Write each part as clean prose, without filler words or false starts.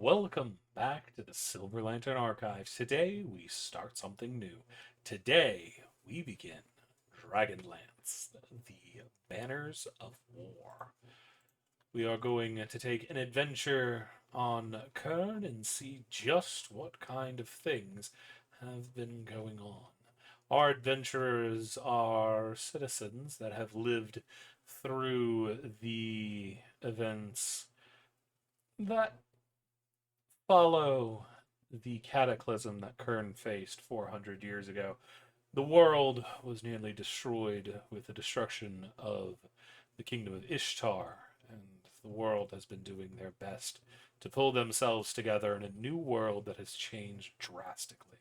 Welcome back to the Silver Lantern Archives. Today we start something new. Today we begin Dragonlance, the Banners of War. We are going to take an adventure on Krynn and see just what kind of things have been going on. Our adventurers are citizens that have lived through the events that follow the cataclysm that Krynn faced 400 years ago. The world was nearly destroyed with the destruction of the kingdom of Ishtar, and the world has been doing their best to pull themselves together in a new world that has changed drastically.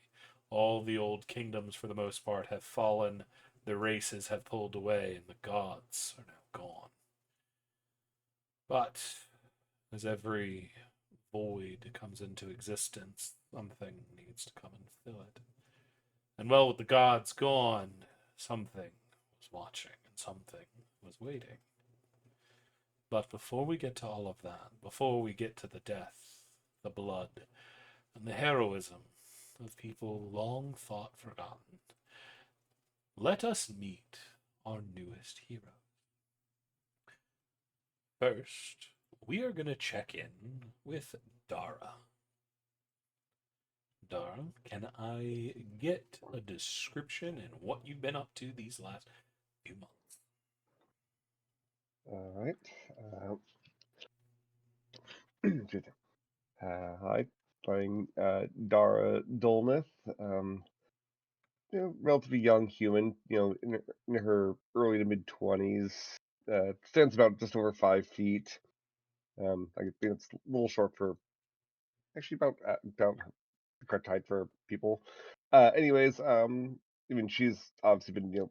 All the old kingdoms, for the most part, have fallen, the races have pulled away, and the gods are now gone. But as every void comes into existence, something needs to come and fill it. And well, with the gods gone, something was watching and something was waiting. But before we get to all of that, before we get to the death, the blood, and the heroism of people long thought forgotten, let us meet our newest hero. First, we are going to check in with Dara. Dara, can I get a description and what you've been up to these last few months? All right. Excuse me. Hi, playing Dara Dolnith. Relatively young human. In her early to mid 20s. Stands about just over 5 feet. I think it's a little short for actually about the correct height for people. Anyways, I mean she's obviously been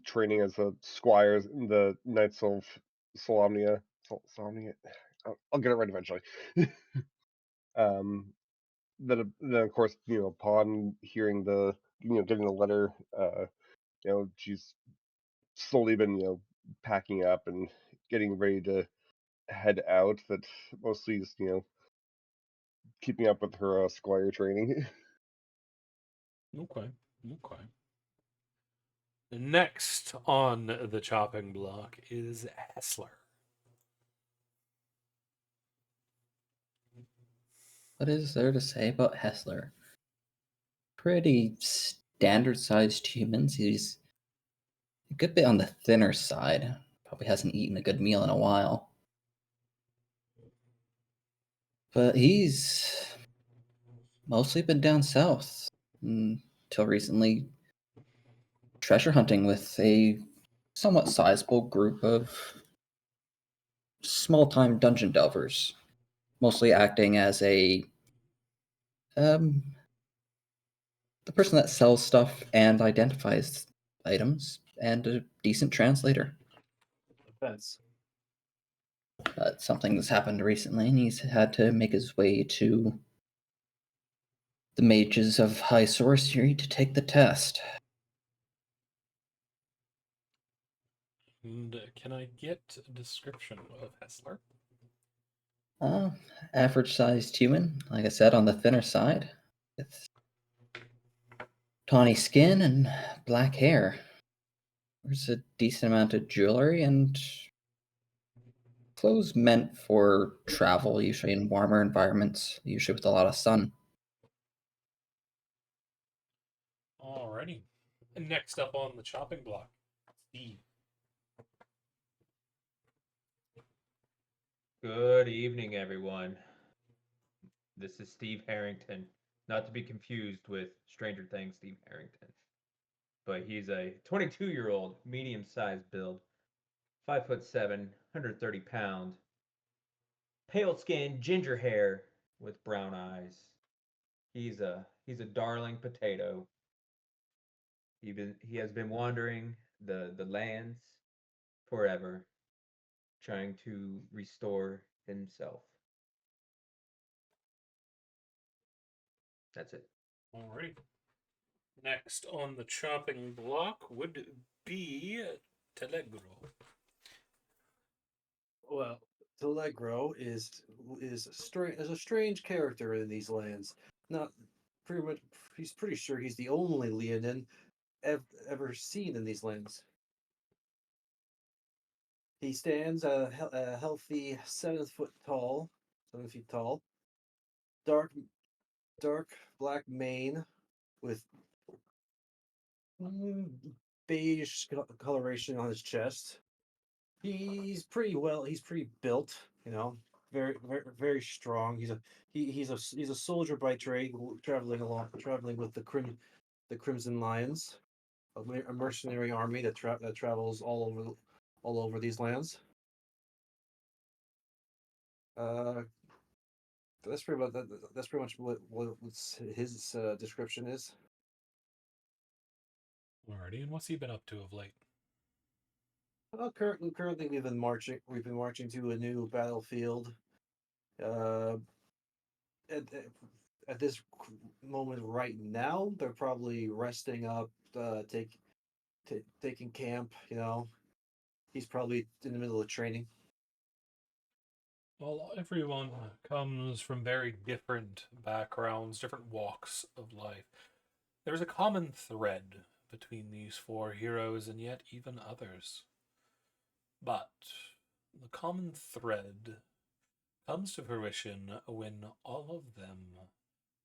training as a squire in the Knights of Solamnia. Solamnia. I'll get it right eventually. um, then of course upon hearing getting the letter, she's slowly been packing up and getting ready to head out. But mostly just keeping up with her squire training. Okay, okay. Next on the chopping block is Hessler. What is there to say about Hessler? Pretty standard sized humans. He's a good bit on the thinner side. Probably hasn't eaten a good meal in a while. But he's mostly been down south until recently, treasure hunting with a somewhat sizable group of small time dungeon delvers, mostly acting as um, the person that sells stuff and identifies items, and a decent translator. That's Something that's happened recently, and he's had to make his way to the Mages of High Sorcery to take the test. and can I get a description of Hessler? Uh, Average-sized human, like I said, on the thinner side, with tawny skin and black hair. There's a decent amount of jewelry and clothes meant for travel, usually in warmer environments, usually with a lot of sun. Alrighty. And next up on the chopping block, Steve. Good evening, everyone. This is Steve Harrington, not to be confused with Stranger Things Steve Harrington. But he's a 22-year-old, medium-sized build, 5'7", 130 pound, pale skin, ginger hair with brown eyes. He's a darling potato. He has been wandering the lands forever, trying to restore himself. That's it. Alrighty. Next on the chopping block would be Telegro. Well, Telegro is a strange character in these lands. Not pretty much. He's pretty sure he's the only Leonin ever seen in these lands. He stands a healthy 7 feet tall, 7 feet tall, dark black mane with beige coloration on his chest. He's pretty well. He's pretty built. You know, very strong. He's a soldier by trade, traveling with the Crimson Lions, a mercenary army that travels all over these lands. Uh, that's pretty much what his description is. Alrighty, and what's he been up to of late? Well, currently we've been marching. We've been marching to a new battlefield. Uh, at, at this moment right now, they're probably resting up, taking camp. You know, he's probably in the middle of training. Well, everyone comes from very different backgrounds, different walks of life. There's a common thread between these four heroes and yet even others. But the common thread comes to fruition when all of them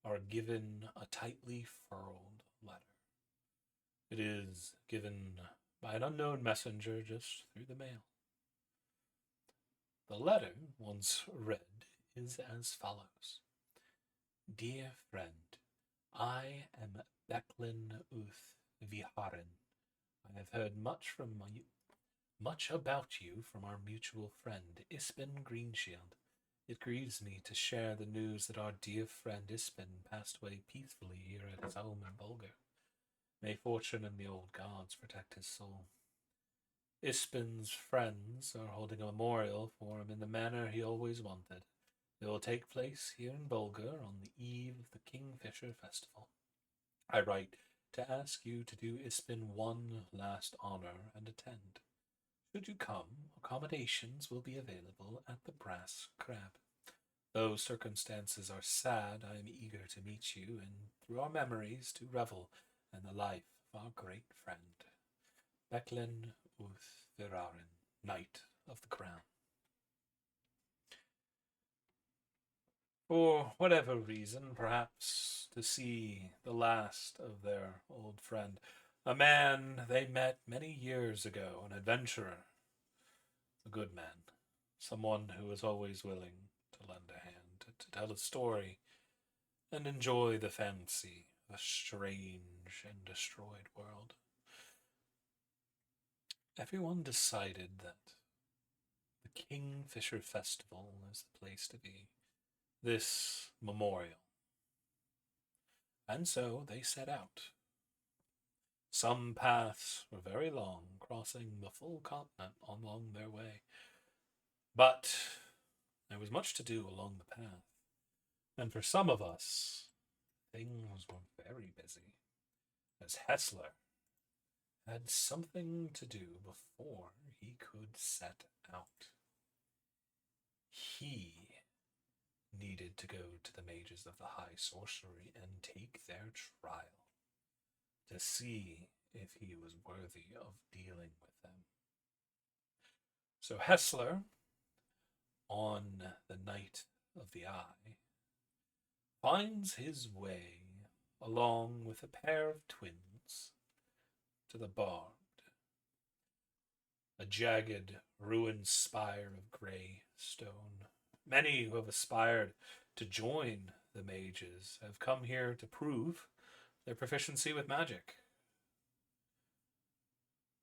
are given a tightly furled letter. It is given by an unknown messenger just through the mail. The letter, once read, is as follows. Dear friend, I am Becklin Uth Viharin. I have heard much about you from our mutual friend, Ispin Greenshield. It grieves me to share the news that our dear friend Ispin passed away peacefully here at his home in Vogler. May fortune and the old gods protect his soul. Ispin's friends are holding a memorial for him in the manner he always wanted. It will take place here in Bulgar on the eve of the Kingfisher Festival. I write to ask you to do Ispin one last honor and attend. Should you come, accommodations will be available at the Brass Crab. Though circumstances are sad, I am eager to meet you and, through our memories, to revel in the life of our great friend. Becklin Uth Viharin, Knight of the Crown. For whatever reason, perhaps to see the last of their old friend, a man they met many years ago, an adventurer, a good man, someone who was always willing to lend a hand, to tell a story, and enjoy the fancy of a strange and destroyed world. Everyone decided that the Kingfisher Festival is the place to be, this memorial. And so they set out. Some paths were very long, crossing the full continent along their way. But there was much to do along the path. And for some of us, things were very busy, as Hessler had something to do before he could set out. He needed to go to the Mages of the High Sorcery and take their trial to see if he was worthy of dealing with them. So Hessler, on the night of the Eye, finds his way along with a pair of twins to the Barb, a jagged, ruined spire of grey stone. Many who have aspired to join the mages have come here to prove their proficiency with magic.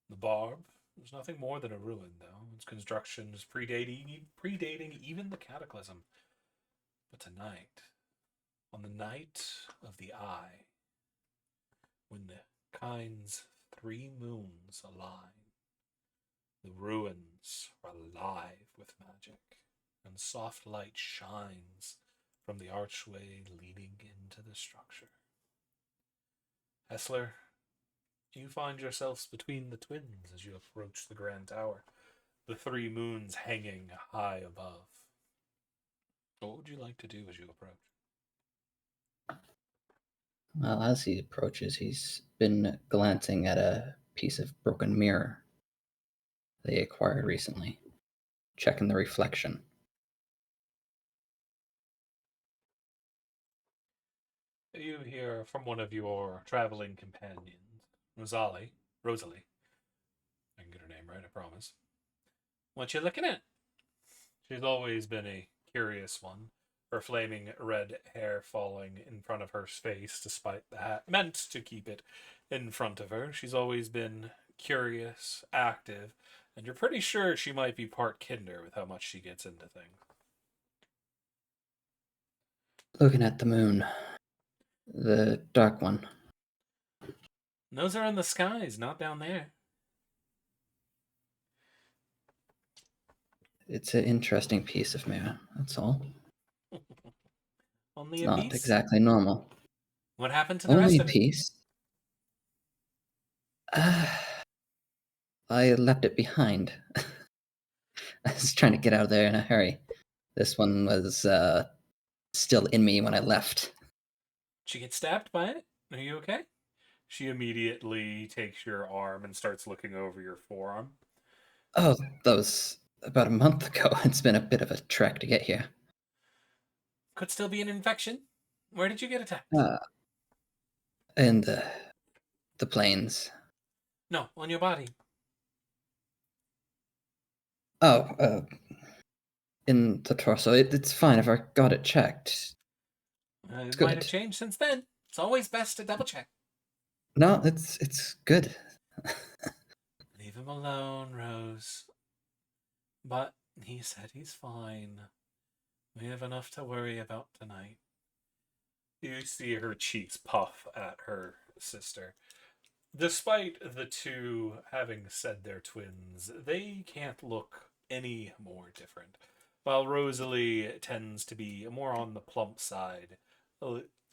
The Barb is nothing more than a ruin, though. Its construction is predating even the Cataclysm. But tonight, on the night of the Eye, when the kind's 3 moons align, the ruins are alive with magic, and soft light shines from the archway leading into the structure. Hessler, you find yourselves between the twins as you approach the Grand Tower. the three moons hanging high above. What would you like to do as you approach? Well, as he approaches, he's been glancing at a piece of broken mirror they acquired recently, checking the reflection. You hear from one of your traveling companions, Rosalie. I can get her name right, I promise. What you looking at? She's always been a curious one, her flaming red hair falling in front of her face despite the hat meant to keep it in front of her. She's always been curious, active, and you're pretty sure she might be part kinder with how much she gets into things. Looking at the moon, the dark one. Those are in the skies, not down there. It's an interesting piece of mirror, that's all. Only It's a not piece? exactly normal. What happened to the Only rest a of it? piece. I left it behind. I was trying to get out of there in a hurry. This one was still in me when I left. Did you get stabbed by it? Are you okay? She immediately takes your arm and starts looking over your forearm. Oh, that was about a month ago. It's been a bit of a trek to get here. Could still be an infection. Where did you get attacked? In the plains. No, on your body. Oh, in the torso. It's fine if I got it checked. It good. might have changed since then. It's always best to double check. No, it's good. Leave him alone, Rose. But he said he's fine. We have enough to worry about tonight. You see her cheeks puff at her sister. Despite the two having said they're twins, they can't look any more different. While Rosalie tends to be more on the plump side,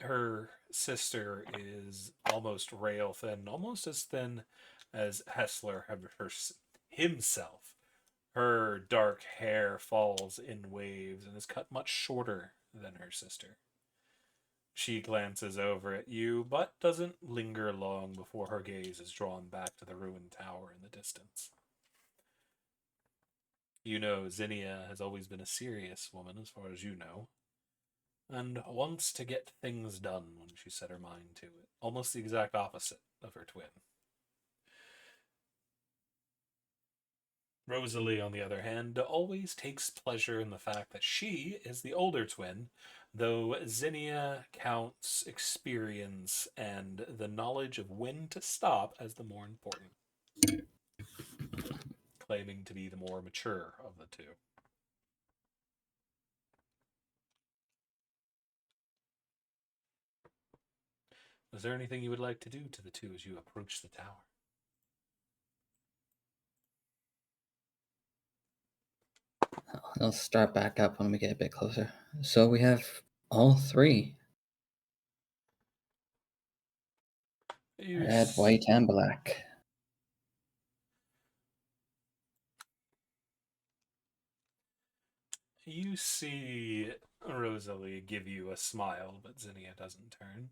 her sister is almost rail thin, almost as thin as Hessler himself. Her dark hair falls in waves and is cut much shorter than her sister. She glances over at you, but doesn't linger long before her gaze is drawn back to the ruined tower in the distance. You know, Zinnia has always been a serious woman, as far as you know, and wants to get things done when she set her mind to it. Almost the exact opposite of her twin. Rosalie, on the other hand, always takes pleasure in the fact that she is the older twin, though Zinnia counts experience and the knowledge of when to stop as the more important, claiming to be the more mature of the two. Is there anything you would like to do to the two as you approach the tower? I'll start back up when we get a bit closer. So we have all three. Red, white, and black. You see Rosalie give you a smile, but Zinnia doesn't turn.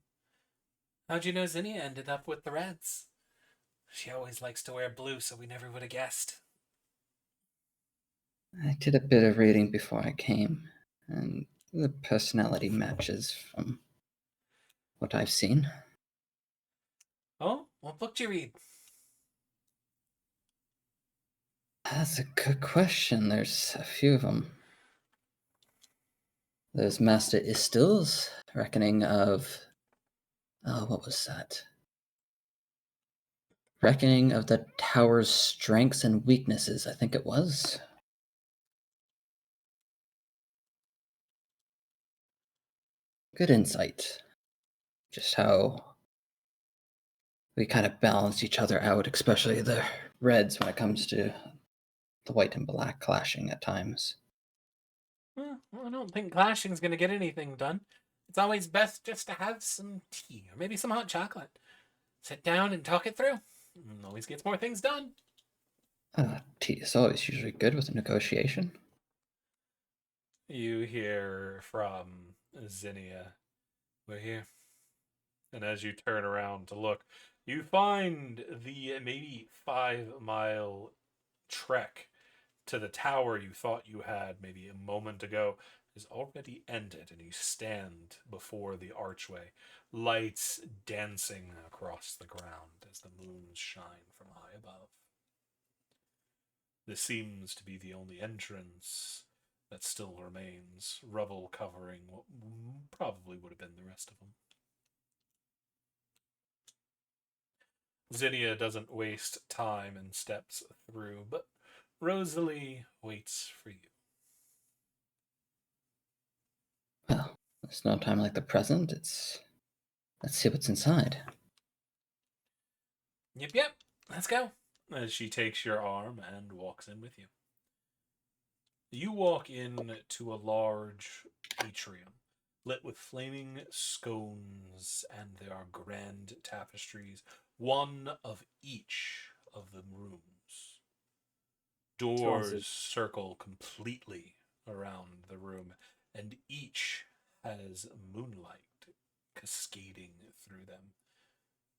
How'd you know Zinnia ended up with the Reds? She always likes to wear blue, so we never would have guessed. I did a bit of reading before I came, and the personality matches from what I've seen. Oh, what book did you read? That's a good question. There's a few of them. There's Master Istil's Reckoning of... Oh, what was that? Reckoning of the Tower's Strengths and Weaknesses, I think it was. Good insight. Just how we kind of balance each other out, especially the Reds when it comes to the white and black clashing at times. Well, I don't think clashing's going to get anything done. It's always best just to have some tea or maybe some hot chocolate. Sit down and talk it through. Always gets more things done. Tea is always usually good with a negotiation. You hear from Zinnia, "We're here." And as you turn around to look, you find the maybe 5 mile trek to the tower you thought you had maybe a moment ago is already ended, and you stand before the archway, lights dancing across the ground as the moons shine from high above. This seems to be the only entrance that still remains, rubble covering what probably would have been the rest of them. Zinnia doesn't waste time and steps through, but Rosalie waits for you. Well, it's no time like the present. Let's see what's inside. Yep, let's go. As she takes your arm and walks in with you. You walk in to a large atrium, lit with flaming scones, and there are grand tapestries, one of each of the rooms. Doors circle completely around the room, and each has moonlight cascading through them.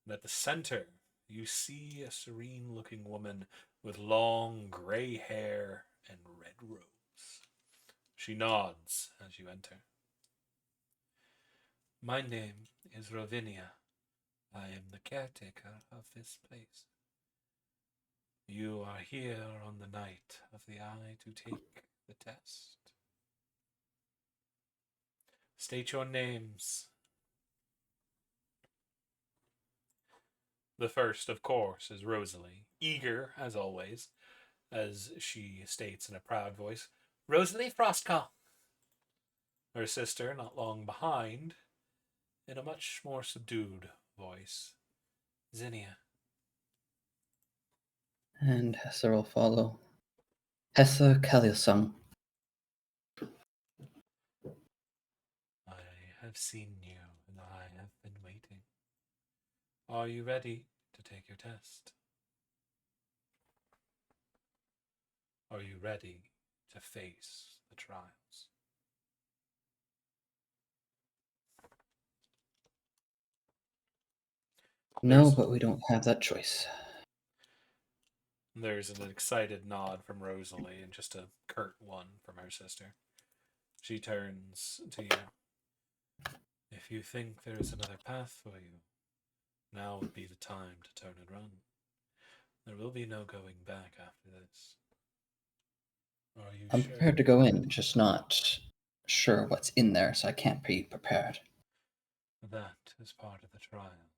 And at the center, you see a serene-looking woman with long gray hair and red robes. She nods as you enter. "My name is Rovinia. I am the caretaker of this place. You are here on the night of the eye to take the test. State your names." The first, of course, is Rosalie, eager, as always, as she states in a proud voice, "Rosalie Frostcall." Her sister, not long behind, in a much more subdued voice, "Zinnia." And Hessa will follow. Hessa Kaliosung. "I have seen you, and I have been waiting. Are you ready to take your test? Are you ready to face the trials?" No, but we don't have that choice. There's an excited nod from Rosalie and just a curt one from her sister. She turns to you. "If you think there is another path for you, now would be the time to turn and run. There will be no going back after this. Are you I'm sure?" prepared to go in, just not sure what's in there, so I can't be prepared. "That is part of the trial.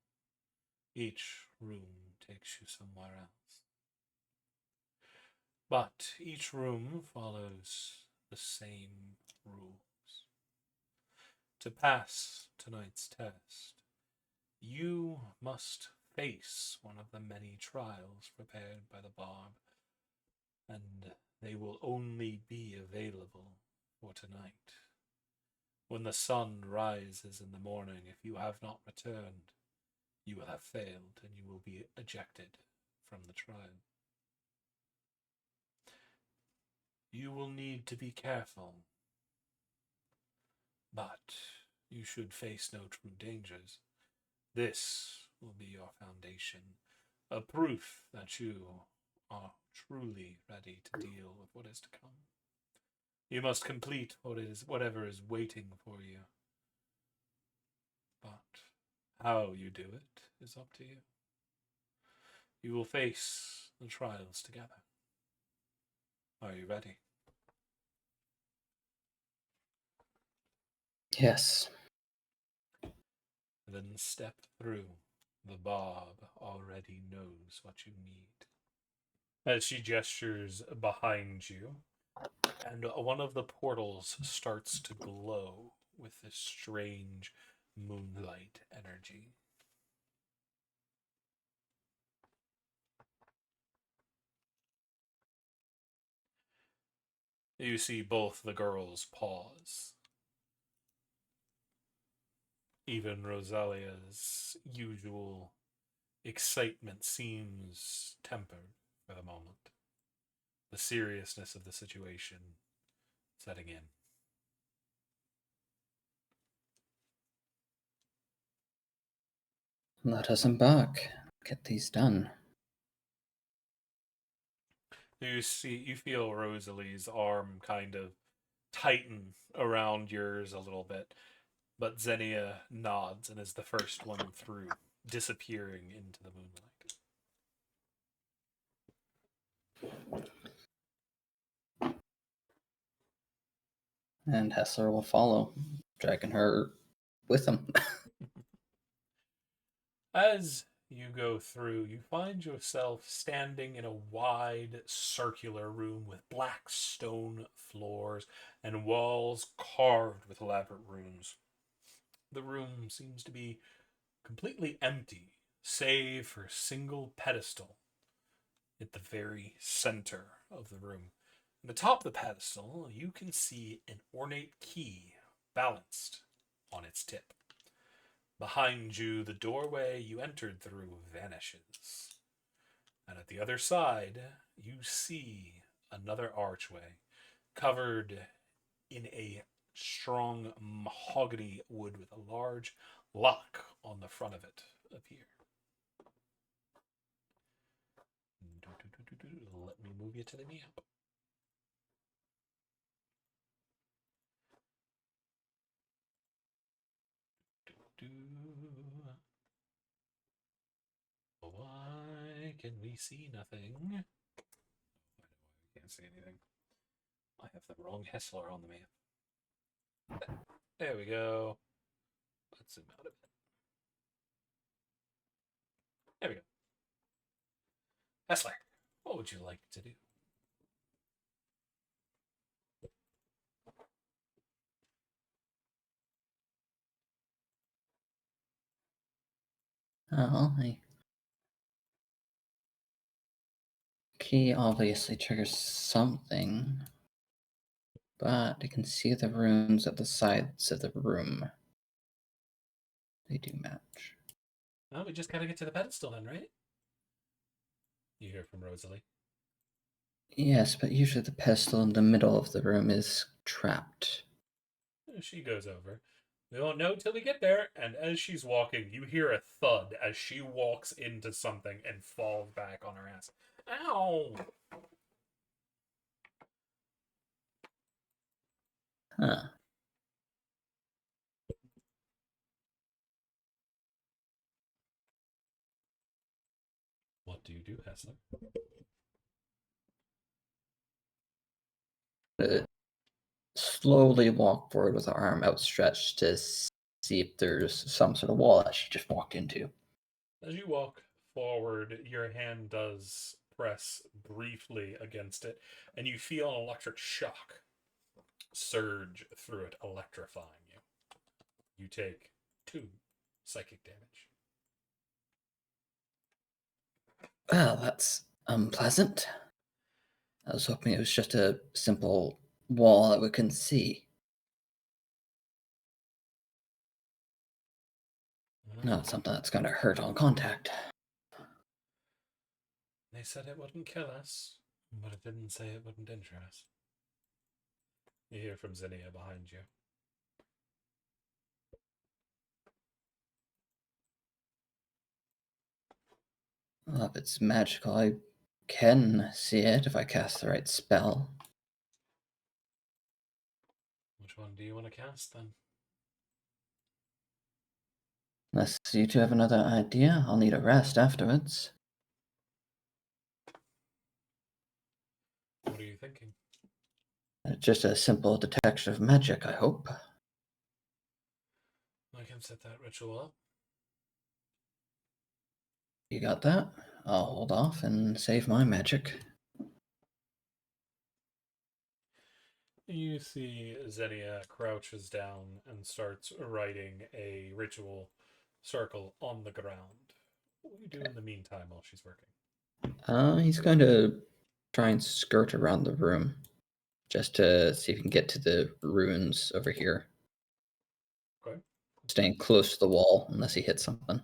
Each room takes you somewhere else. But each room follows the same rules. To pass tonight's test, you must face one of the many trials prepared by the Barb, and they will only be available for tonight. When the sun rises in the morning, if you have not returned, you will have failed and you will be ejected from the trial. You will need to be careful, but you should face no true dangers. This will be your foundation, a proof that you are truly ready to deal with what is to come. You must complete whatever is waiting for you. But how you do it is up to you. You will face the trials together. Are you ready?" Yes. Then step through. The Barb already knows what you need. As she gestures behind you, and one of the portals starts to glow with this strange moonlight energy. You see both the girls pause. Even Rosalia's usual excitement seems tempered for the moment. the seriousness of the situation setting in. Let us embark. Get these done. You feel Rosalie's arm kind of tighten around yours a little bit, but Xenia nods and is the first one through, disappearing into the moonlight. And Hessler will follow, dragging her with him. As you go through, you find yourself standing in a wide circular room with black stone floors and walls carved with elaborate runes. The room seems to be completely empty, save for a single pedestal at the very center of the room. At the top of the pedestal, you can see an ornate key balanced on its tip. Behind you, the doorway you entered through vanishes. And at the other side, you see another archway covered in a strong mahogany wood with a large lock on the front of it appear. Let me move you to the map. Why can we see nothing? I know why we can't see anything. I have the wrong Hessler on the map. There we go. Let's zoom out a bit. There we go. Hessler, what would you like to do? Oh, the key obviously triggers something, but I can see the runes at the sides of the room. They do match. Well, we just gotta get to the pedestal then, right? You hear from Rosalie. Yes, but usually the pedestal in the middle of the room is trapped. She goes over. We won't know till we get there. And as she's walking, you hear a thud as she walks into something and falls back on her ass. Ow! Huh. What do you do, Hessler? Slowly walk forward with her arm outstretched to see if there's some sort of wall that she just walked into. As you walk forward, your hand does press briefly against it, and you feel an electric shock surge through it, electrifying you. You take 2 psychic damage. Well, that's unpleasant. I was hoping it was just a simple wall that we couldn't see. Not something that's going to hurt on contact. They said it wouldn't kill us, but it didn't say it wouldn't injure us. You hear from Zinnia behind you. Well, if it's magical, I can see it if I cast the right spell. Which one do you want to cast then? Unless you two have another idea, I'll need a rest afterwards. What are you thinking? Just a simple detection of magic, I hope. I can set that ritual up. You got that? I'll hold off and save my magic. You see Xenia crouches down and starts writing a ritual circle on the ground. What do you do in the meantime while she's working? He's going to try and skirt around the room just to see if he can get to the ruins over here. Okay. Staying close to the wall unless he hits something.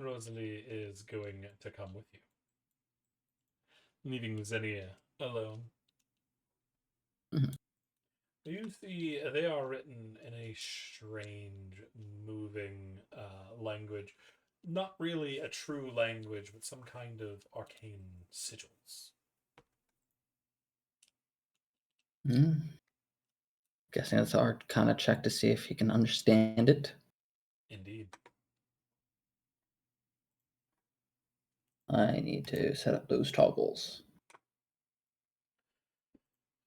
Rosalie is going to come with you, leaving Xenia alone. Mhm. You see, they are written in a strange, moving language. Not really a true language, but some kind of arcane sigils. Guessing it's our kind of check to see if you can understand it. Indeed. I need to set up those toggles.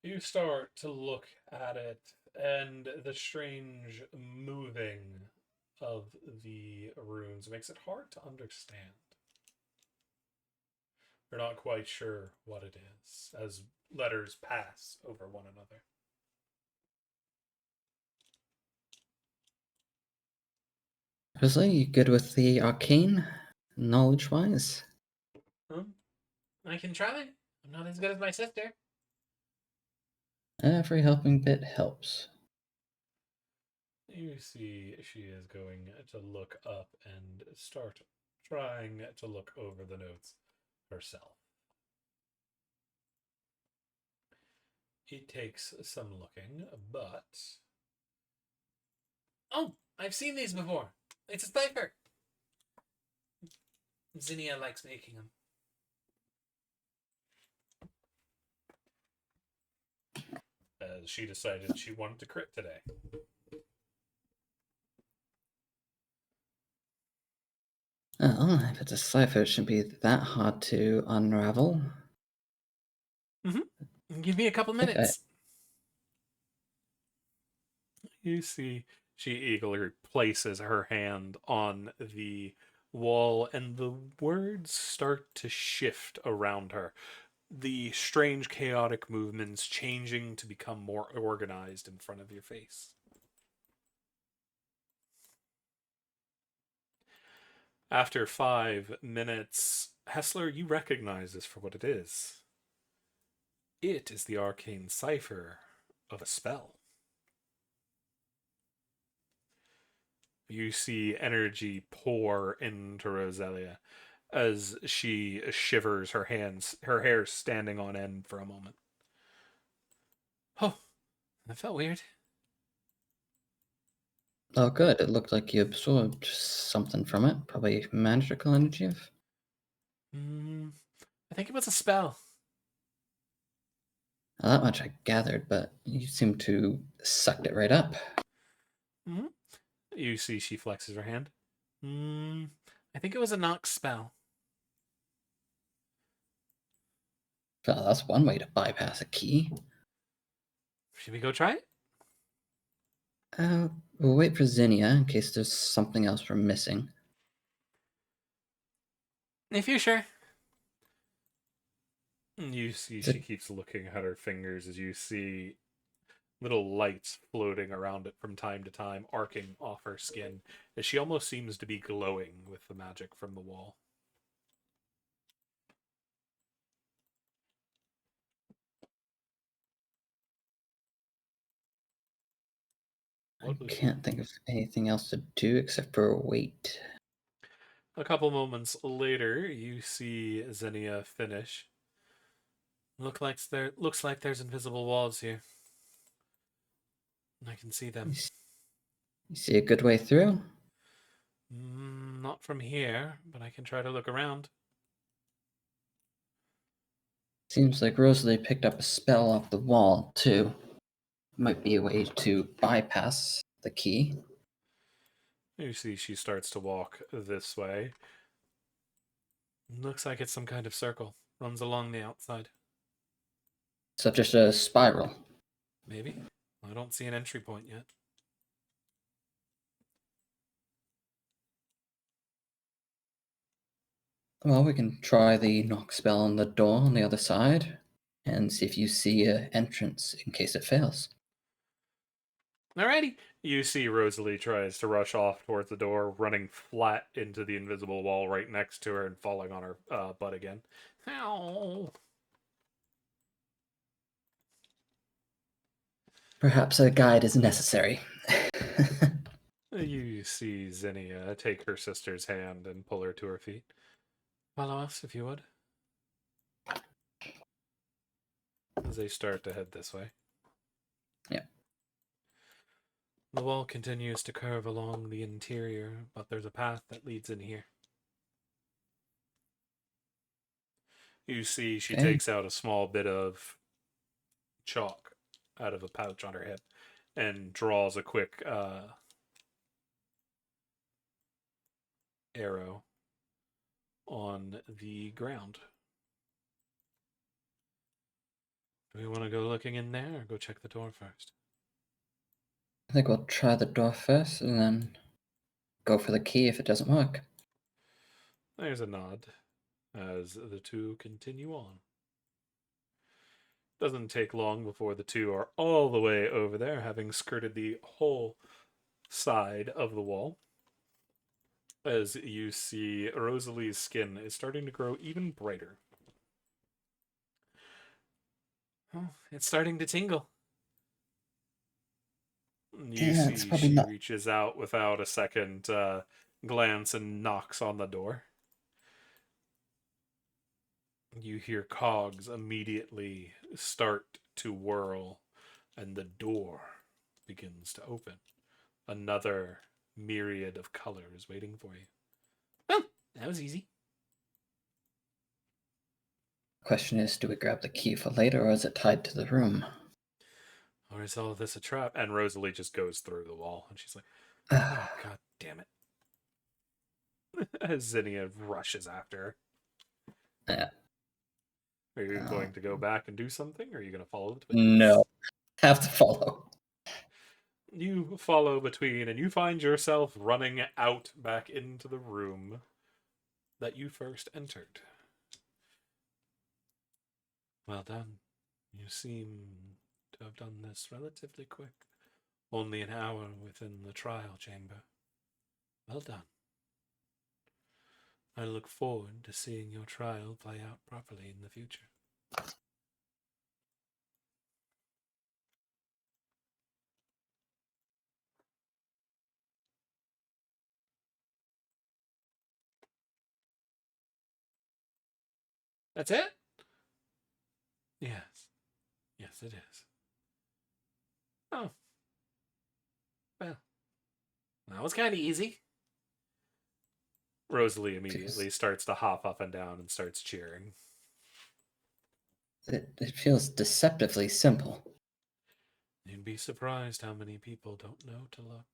You start to look at it, and the strange moving of the runes makes it hard to understand. You're not quite sure what it is as letters pass over one another. Grizzly, you good with the arcane, knowledge-wise? I can try. I'm not as good as my sister. Every helping bit helps. You see, she is going to look up and start trying to look over the notes herself. It takes some looking, but... Oh, I've seen these before. It's a cipher. Zinnia likes making them. As she decided she wanted to crit today. Oh, if it's a cipher, it shouldn't be that hard to unravel. Give me a couple Okay. minutes. You see, she eagerly places her hand on the wall, and the words start to shift around her. The strange, chaotic movements changing to become more organized in front of your face. After 5 minutes, Hessler, you recognize this for what it is. It is the arcane cipher of a spell. You see energy pour into Roselia as she shivers, her hair standing on end for a moment. Oh, that felt weird. Oh, good. It looked like you absorbed something from it. Probably magical energy. I think it was a spell. Not that much I gathered, but you seem to sucked it right up. Mm-hmm. You see she flexes her hand. I think it was a knock spell. Well, that's one way to bypass a key. Should we go try it? We'll wait for Zinnia in case there's something else we're missing. If you're sure. You see Is she it- keeps looking at her fingers as you see little lights floating around it from time to time, arcing off her skin, as she almost seems to be glowing with the magic from the wall. I can't think of anything else to do except for wait. A couple moments later, you see Xenia finish. Looks like there's invisible walls here. I can see them. You see a good way through? Not from here, but I can try to look around. Seems like Rosalie picked up a spell off the wall, too. Might be a way to bypass the key. You see she starts to walk this way. Looks like it's some kind of circle. Runs along the outside. So just a spiral. Maybe. I don't see an entry point yet. Well, we can try the knock spell on the door on the other side and see if you see an entrance in case it fails. Alrighty. You see Rosalie tries to rush off towards the door, running flat into the invisible wall right next to her and falling on her butt again. Ow. Perhaps a guide is necessary. You see Zinnia take her sister's hand and pull her to her feet. Follow us, if you would. as they start to head this way. Yeah. The wall continues to curve along the interior, but there's a path that leads in here. You see she Okay. takes out a small bit of chalk out of a pouch on her hip and draws a quick arrow on the ground. Do we want to go looking in there or go check the door first? I think we'll try the door first and then go for the key if it doesn't work. There's a nod as the two continue on. Doesn't take long before the two are all the way over there, having skirted the whole side of the wall. As you see, Rosalie's skin is starting to grow even brighter. Oh, it's starting to tingle. You Yeah, it's see probably she not. reaches out without a second glance and knocks on the door. You hear cogs immediately start to whirl, and the door begins to open. Another myriad of colors waiting for you. Oh, that was easy. Question is, do we grab the key for later or is it tied to the room? Or is all this a trap? And Rosalie just goes through the wall, and she's like, oh, god damn it. As Zinnia rushes after her. Yeah. Are you Oh. going to go back and do something, or are you going to follow the twins? No. Have to follow. You follow between, and you find yourself running out back into the room that you first entered. Well done. You seem to have done this relatively quick. Only an hour within the trial chamber. Well done. I look forward to seeing your trial play out properly in the future. That's it? Yes. Yes, it is. Oh. Well. That was kind of easy. Rosalie immediately starts to hop up and down and starts cheering. It feels deceptively simple. You'd be surprised how many people don't know to look.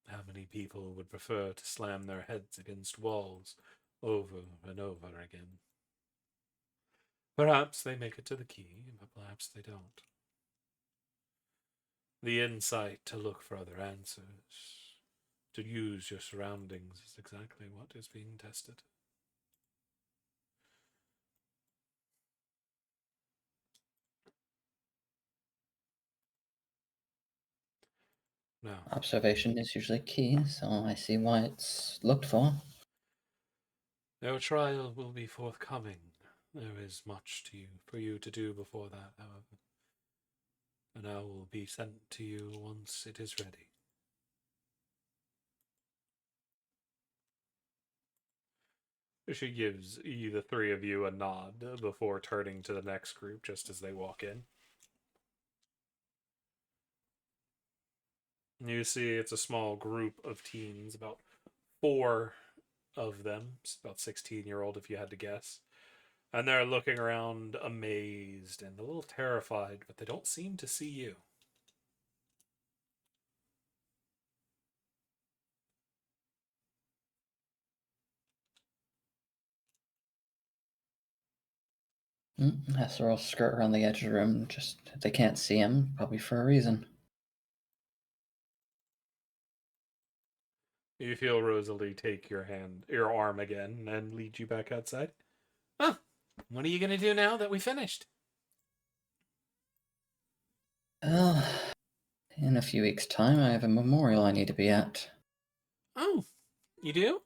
How many people would prefer to slam their heads against walls over and over again? Perhaps they make it to the key, but perhaps they don't. The insight to look for other answers, to use your surroundings, is exactly what is being tested. Now, Observation is usually key, so I see why it's looked for. your trial will be forthcoming. There is much for you to do before that, however. And I will be sent to you once it is ready. She gives the three of you a nod before turning to the next group just as they walk in. You see it's a small group of teens, about 4 of them, about 16-year-old if you had to guess. And they're looking around amazed and a little terrified, but they don't seem to see you. Hester will skirt around the edge of the room. Just they can't see him, probably for a reason. You feel Rosalie take your arm again, and lead you back outside. Huh. What are you going to do now that we finished? Well, in a few weeks' time, I have a memorial I need to be at. Oh, you do?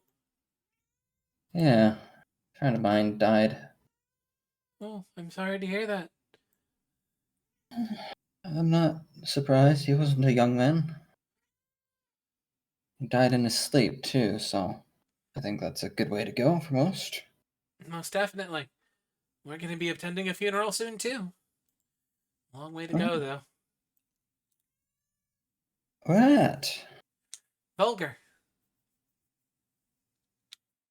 Yeah, a friend of mine died. Oh, I'm sorry to hear that. I'm not surprised. He wasn't a young man. He died in his sleep, too, so I think that's a good way to go for most. Most definitely. We're going to be attending a funeral soon, too. Long way to Oh. go, though. Right. Vogler.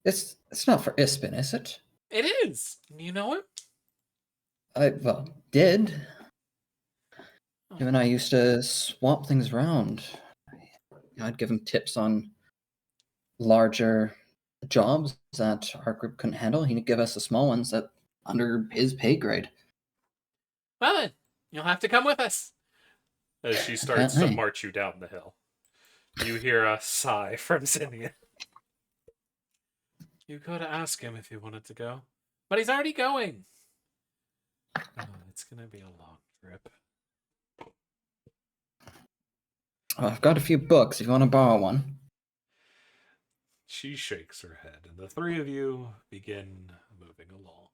It's not for Ispin, is it? It is. You know it? I did. Oh. Him and I used to swap things around. I'd give him tips on larger jobs that our group couldn't handle. He'd give us the small ones that under his pay grade. Well then, you'll have to come with us. As she starts to Apparently. march you down the hill. You hear a sigh from Zinnia. You could ask him if he wanted to go. But he's already going. Oh, it's going to be a long trip. Oh, I've got a few books if you want to borrow one. She shakes her head, and the three of you begin moving along.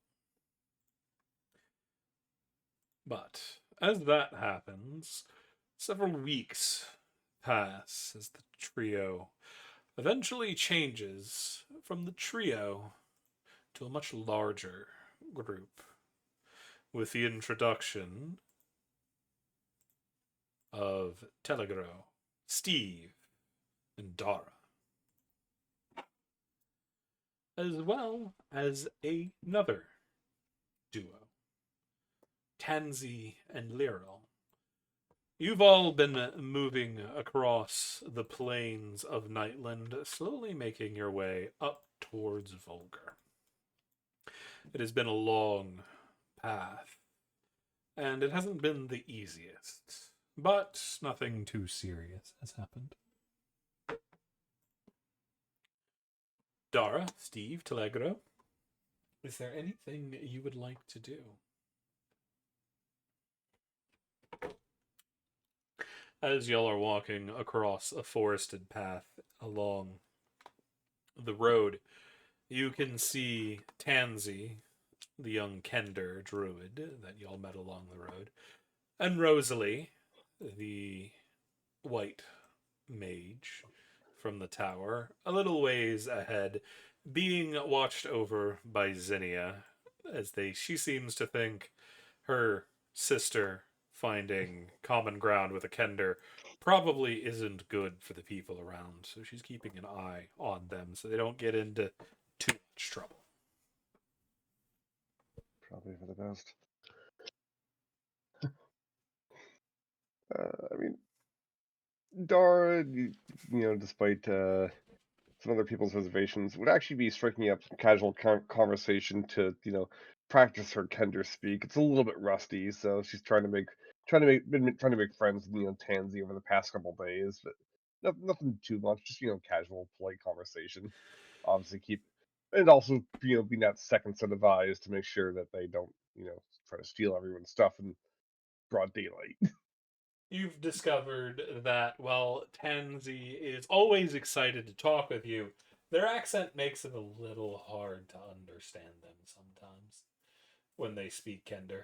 But as that happens, several weeks pass as the trio eventually changes from the trio to a much larger group with the introduction of Telegro, Steve, and Dara, as well as another duo, Tansy and Lyral. You've all been moving across the plains of Nightland, slowly making your way up towards Vogler. It has been a long path, and it hasn't been the easiest, but nothing too serious has happened. Dara, Steve, Telegro, is there anything you would like to do? As y'all are walking across a forested path along the road, you can see Tansy, the young Kender druid that y'all met along the road, and Rosalie, the white mage from the tower, a little ways ahead, being watched over by Zinnia, as she seems to think her sister finding common ground with a Kender probably isn't good for the people around, so she's keeping an eye on them so they don't get into too much trouble. Probably for the best. I mean, Dara, despite some other people's reservations, would actually be striking up some casual conversation to, practice her Kender speak. It's a little bit rusty, so she's been trying to make friends with, Tansy over the past couple days, but nothing too much, just, casual, polite conversation. Obviously and also, being that second set of eyes to make sure that they don't, try to steal everyone's stuff in broad daylight. You've discovered that while Tansy is always excited to talk with you, their accent makes it a little hard to understand them sometimes when they speak Kender.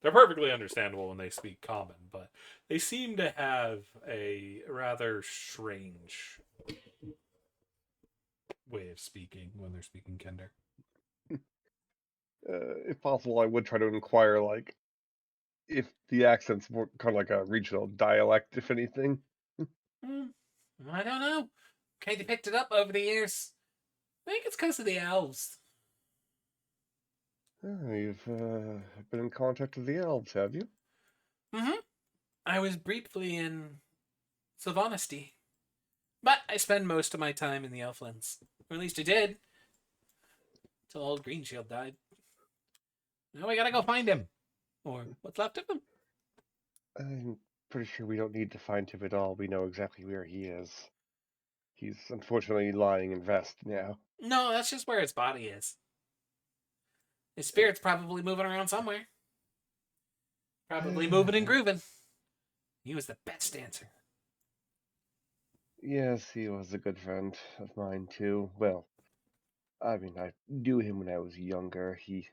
They're perfectly understandable when they speak Common, but they seem to have a rather strange way of speaking when they're speaking Kender. If possible, I would try to inquire, like, if the accent's more kind of like a regional dialect, if anything. I don't know. Katie picked it up over the years. I think it's because of the elves. You've been in contact with the elves, have you? Mm-hmm. I was briefly in Sylvanesty. But I spend most of my time in the Elflands. Or at least I did. Till old Greenshield died. Now we gotta go find him. Or what's left of him. I'm pretty sure we don't need to find him at all. We know exactly where he is. He's unfortunately lying in Vest now. No, that's just where his body is. His spirit's probably moving around somewhere. Probably moving and grooving. He was the best dancer. Yes, he was a good friend of mine too. Well, I mean, I knew him when I was younger. He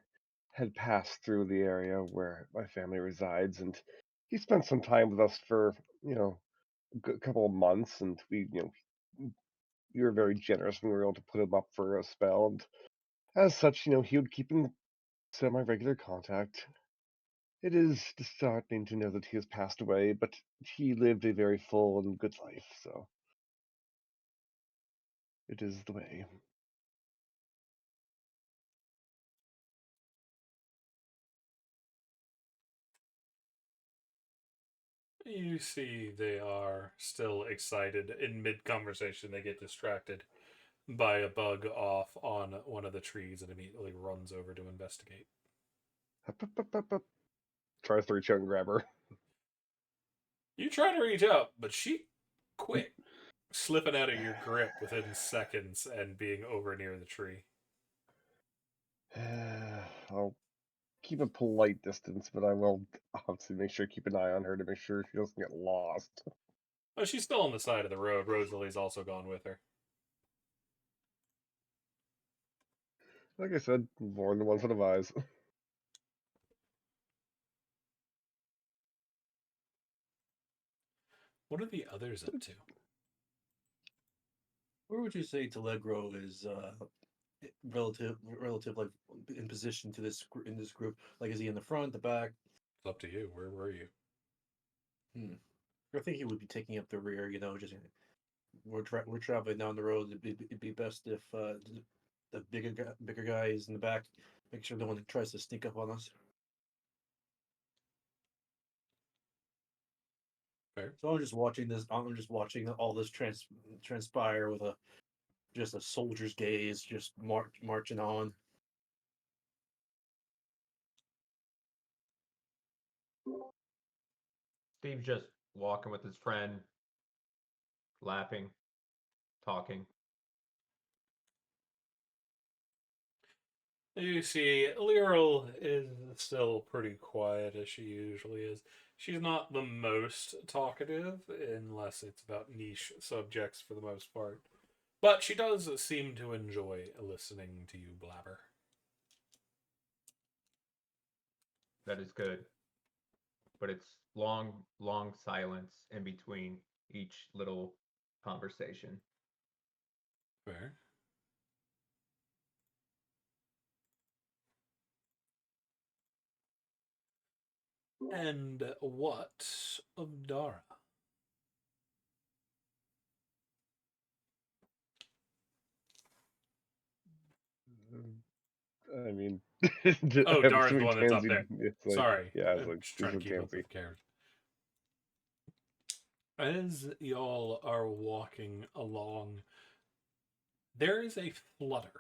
had passed through the area where my family resides, and he spent some time with us for, a couple of months, and we, you were very generous when we were able to put him up for a spell. And as such, he would keep in semi-regular contact. It is disheartening to know that he has passed away, but he lived a very full and good life, so it is the way. You see they are still excited. In mid-conversation, they get distracted by a bug off on one of the trees and immediately runs over to investigate. Hup, hup, hup, hup, hup. Tries to reach out and grab her. You try to reach out, but she quick, slipping out of your grip within seconds and being over near the tree. I'll keep a polite distance, but I will obviously make sure to keep an eye on her to make sure she doesn't get lost. Oh, she's still on the side of the road. Rosalie's also gone with her. Like I said, more than one set of eyes. What are the others up to? Where would you say Telegro is relative like in position to in this group? Like, is he in the front, the back? It's up to you. Where were you? I think he would be taking up the rear. Just we're traveling down the road. It'd be best if the bigger guy is in the back. Make sure no one tries to sneak up on us. Fair. So I'm just watching this. I'm just watching all this transpire with just a soldier's gaze, just marching on. Steve's just walking with his friend, laughing, talking. You see, Lyral is still pretty quiet as she usually is. She's not the most talkative, unless it's about niche subjects for the most part. But she does seem to enjoy listening to you blabber. That is good. But it's long, long silence in between each little conversation. Fair. And what of Dara? I mean, Oh, I'm Dara's the assuming one that's up Tansy. there. It's like, Sorry. yeah, it's I'm like just this trying to is keep up Tansy. with characters. As y'all are walking along, there is a flutter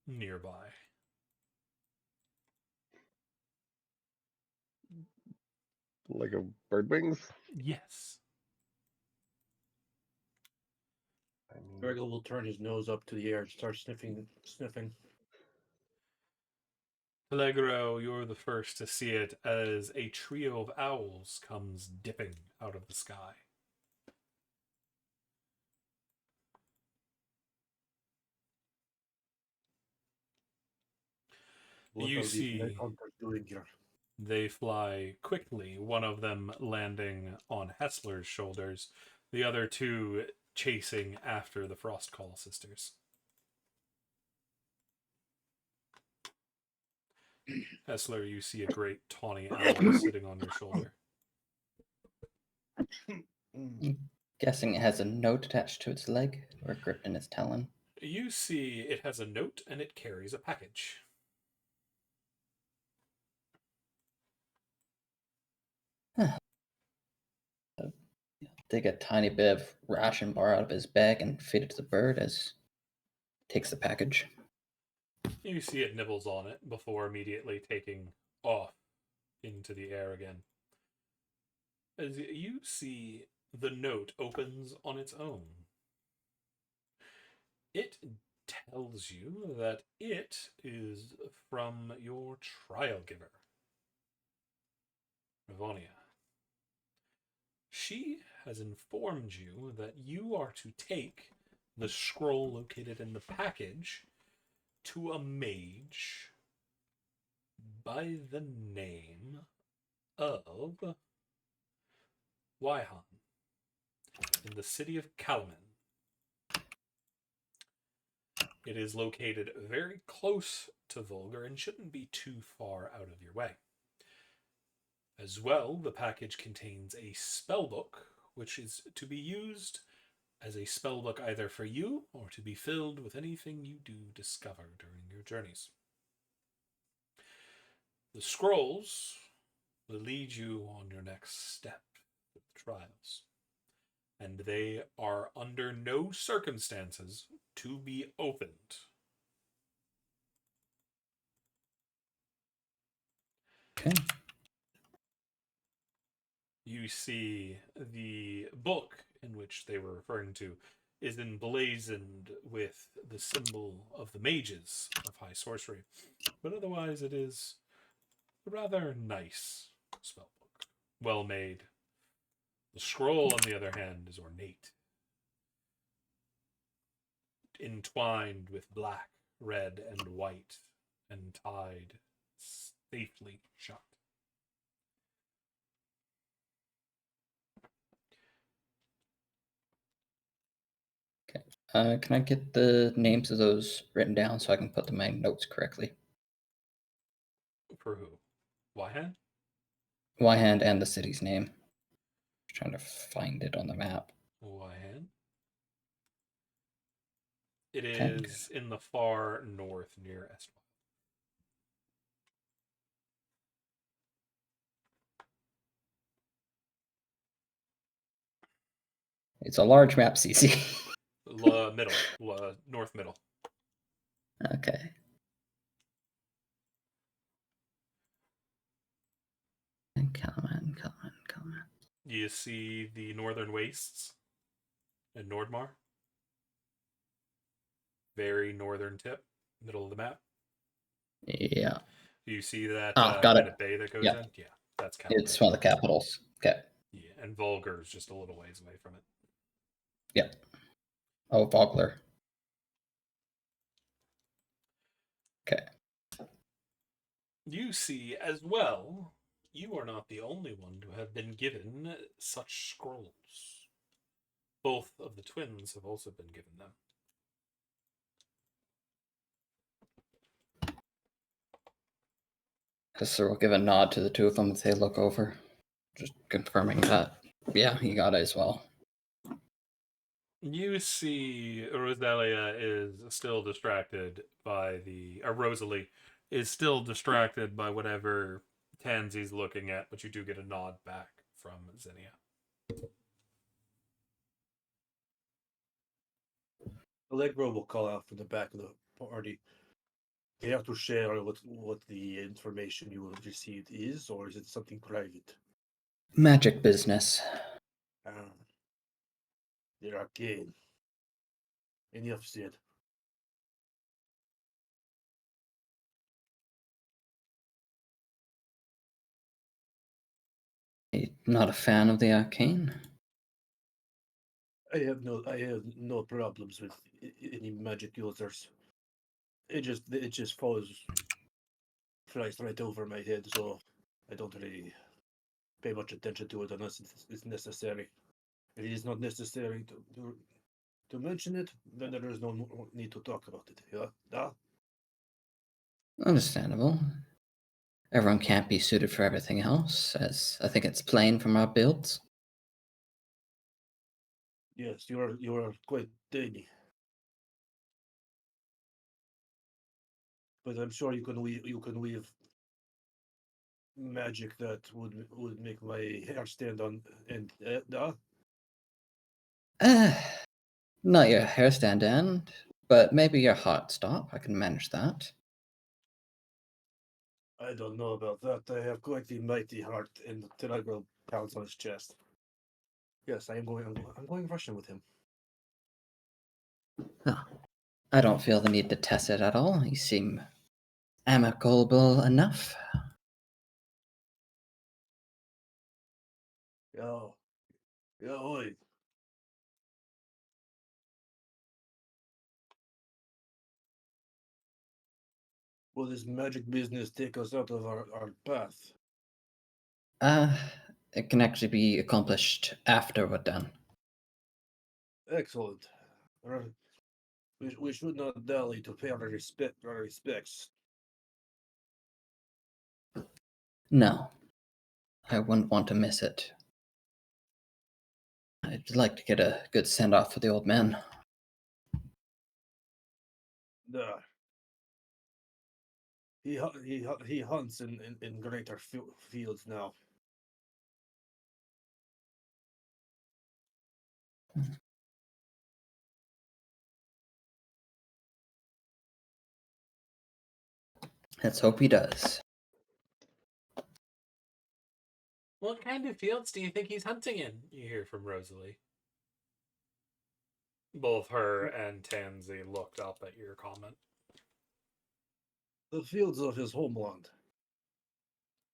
nearby. Like a bird wings. Yes. I mean, Virgil will turn his nose up to the air and start sniffing. Allegro, you're the first to see it as a trio of owls comes dipping out of the sky. What You are these see hunters doing here? they fly quickly, one of them landing on Hessler's shoulders, the other two chasing after the Frostcall sisters. Hessler, you see a great tawny owl sitting on your shoulder. Guessing it has a note attached to its leg or gripped in its talon. You see it has a note and it carries a package. Take a tiny bit of ration bar out of his bag and feed it to the bird as it takes the package. You see it nibbles on it before immediately taking off into the air again. As you see, the note opens on its own. It tells you that it is from your trial giver, Rivonia. She has informed you that you are to take the scroll located in the package to a mage by the name of Wyhan in the city of Kalaman. It is located very close to Vogler and shouldn't be too far out of your way. As well, the package contains a spellbook, which is to be used as a spellbook either for you or to be filled with anything you do discover during your journeys. The scrolls will lead you on your next step with trials, and they are under no circumstances to be opened. Okay. You see the book in which they were referring to is emblazoned with the symbol of the Mages of High Sorcery, but otherwise it is a rather nice spellbook, well made. The scroll, on the other hand, is ornate, entwined with black, red, and white, and tied safely shut. Can I get the names of those written down so I can put them in my notes correctly? For who? Wyhan? Wyhand and the city's name. Just trying to find it on the map. Wyhan. It Okay. is in the far north near Estwell. It's a large map, CC. North middle. Okay. Come on. You see the northern wastes in Nordmar. Very northern tip, middle of the map. Yeah. You see that got kind it. of bay that goes Yeah. in? Yeah, that's capital. It's one of the capitals. Okay. Yeah, and Vulgar is just a little ways away from it. Yeah. Oh, Vogler. Okay. You see as well, you are not the only one to have been given such scrolls. Both of the twins have also been given them. Hester will give a nod to the two of them as they look over. Just confirming that, yeah, he got it as well. You see Rosalia is still distracted by Rosalie is still distracted by whatever Tansy's looking at, but you do get a nod back from Zinnia. Allegro will call out from the back of the party. Do you have to share what the information you have received is, or is it something private? Magic business. They're arcane. Enough said. Not a fan of the arcane. I have no problems with any magic users. It just flies right over my head, so I don't really pay much attention to it unless it's necessary. If it is not necessary to mention it, then there is no need to talk about it. Yeah. Understandable. Everyone can't be suited for everything else, as I think it's plain from our builds. Yes, you are quite tiny, but I'm sure you can weave magic that would make my hair stand on end. Not your hair stand end, but maybe your heart stop. I can manage that. I don't know about that. I have quite the mighty heart, and Telegram pounds on his chest. Yes, I'm going Russian with him. Oh, I don't feel the need to test it at all. You seem amicable enough. Yeah, oi. Will this magic business take us out of our path? It can actually be accomplished after we're done. Excellent. We should not dally to pay our respects. No, I wouldn't want to miss it. I'd like to get a good send off for the old man. Duh. He hunts in greater fields now. Let's hope he does. What kind of fields do you think he's hunting in? You hear from Rosalie. Both her and Tansy looked up at your comment. The fields of his homeland.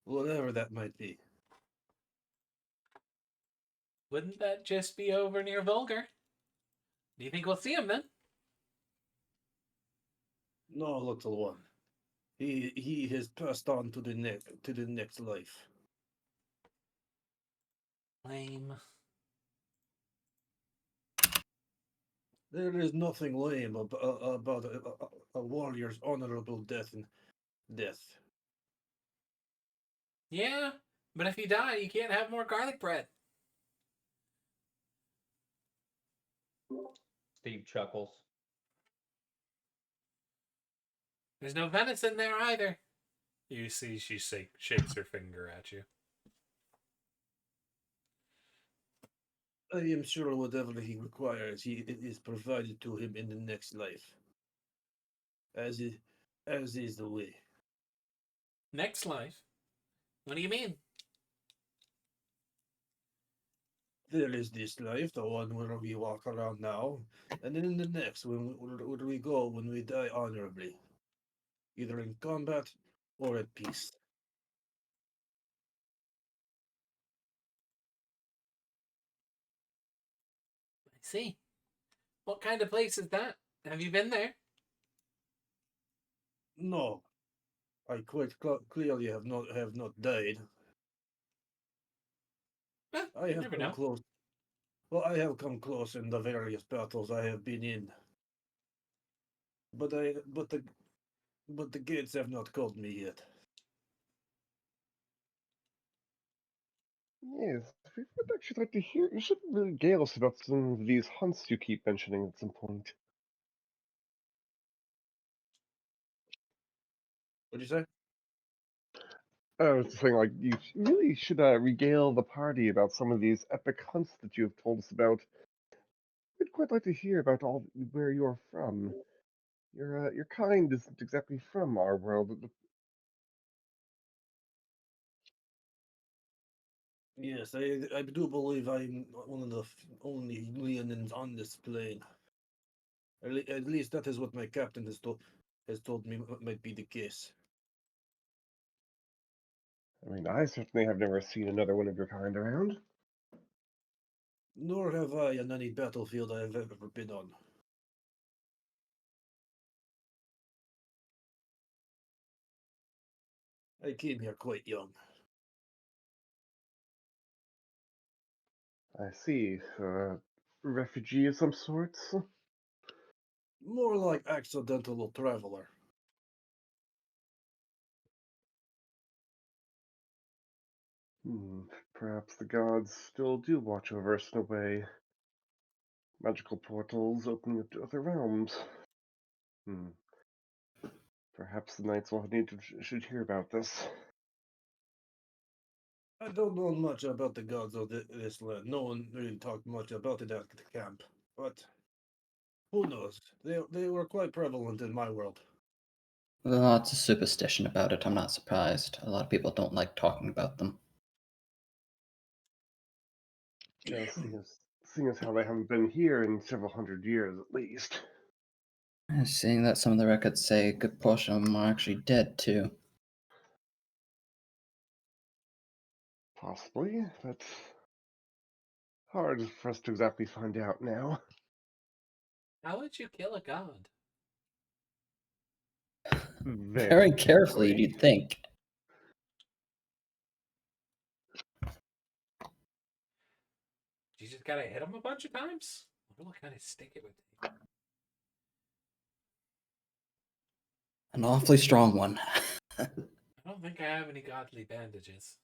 Whatever that might be. Wouldn't that just be over near Vogler? Do you think we'll see him then? No, little one. He has passed on to the next life. Lame. There is nothing lame about a warrior's honorable death. Yeah, but if you die, you can't have more garlic bread. Steve chuckles. There's no venison there either. You see she shakes her finger at you. I am sure whatever he requires, it is provided to him in the next life. As is the way. Next life? What do you mean? There is this life, the one where we walk around now, and then in the next, where we go when we die honorably, either in combat or at peace. I see. What kind of place is that? Have you been there? No, I quite clearly have not died. I You have never come know. close. Well, I have come close in the various battles I have been in. But the gates have not called me yet. Yes, we would actually like to hear. You should really regale us about some of these hunts you keep mentioning at some point. What'd you say? I was just saying, like, you really should regale the party about some of these epic hunts that you have told us about. We'd quite like to hear about all where you're from. Your kind isn't exactly from our world. Yes, I do believe I'm one of the only Leonins on this plane. At least that is what my captain has told me might be the case. I mean, I certainly have never seen another one of your kind around. Nor have I on any battlefield I have ever been on. I came here quite young. I see. Refugee of some sorts? More like accidental traveler. Hmm, perhaps the gods still do watch over us in a way. Magical portals opening up to other realms. Hmm. Perhaps the knights will need to should hear about this. I don't know much about the gods of this land. No one really talked much about it at the camp. But who knows? They were quite prevalent in my world. Lots of superstition about it, I'm not surprised. A lot of people don't like talking about them. Yeah, seeing as how they haven't been here in several hundred years at least. And seeing that some of the records say a good portion of them are actually dead, too. Possibly, but hard for us to exactly find out now. How would you kill a god? Very carefully, carefully. you'd think. You just gotta hit him a bunch of times? I wonder what kind of stick it would take. An awfully strong one. I don't think I have any godly bandages.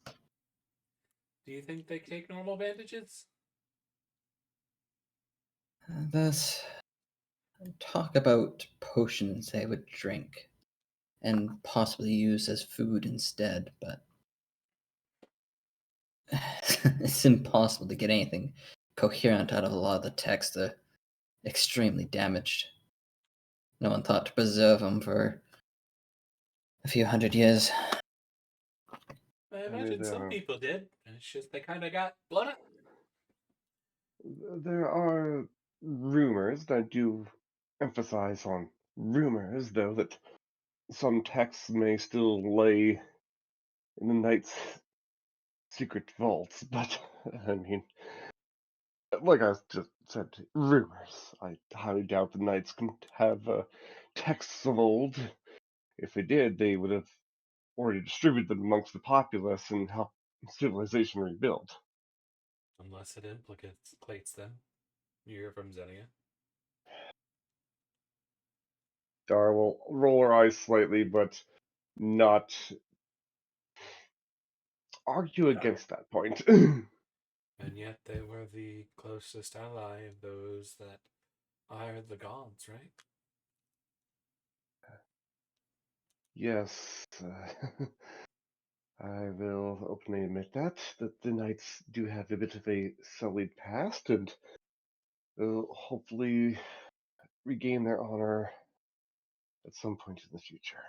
Do you think they take normal bandages? Thus, talk about potions they would drink and possibly use as food instead, but it's impossible to get anything coherent out of a lot of the text. They're extremely damaged. No one thought to preserve them for a few hundred years. I imagine some people did. It's just they kind of got blown up. There are rumors, and I do emphasize on rumors, though, that some texts may still lay in the Knight's secret vaults, but, I mean, like I just said, rumors. I highly doubt the Knights can have texts of old. If they did, they would have already distributed them amongst the populace and helped civilization rebuild. Unless it implicates them. You hear from Xenia. Dara will roll her eyes slightly, but not argue against that point. And yet they were the closest ally of those that are the gods, right? Yes, I will openly admit that the Knights do have a bit of a sullied past, and will hopefully regain their honor at some point in the future.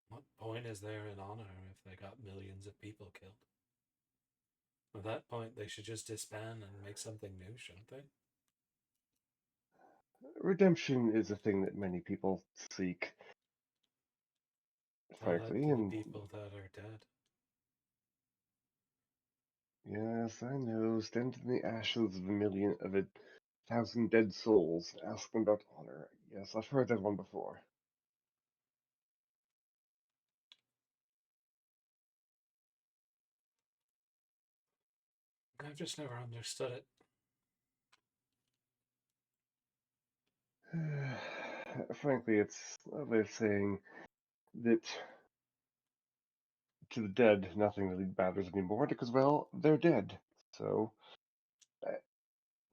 What point is there in honor if they got millions of people killed? At that point, they should just disband and make something new, shouldn't they? Redemption is a thing that many people seek, Tell that frankly, to the and people that are dead. yes, I know, stand in the ashes of a thousand dead souls, ask them about honor. Yes, I've heard that one before. I've just never understood it. Frankly, it's a way of saying that to the dead, nothing really matters anymore because, well, they're dead. So, uh,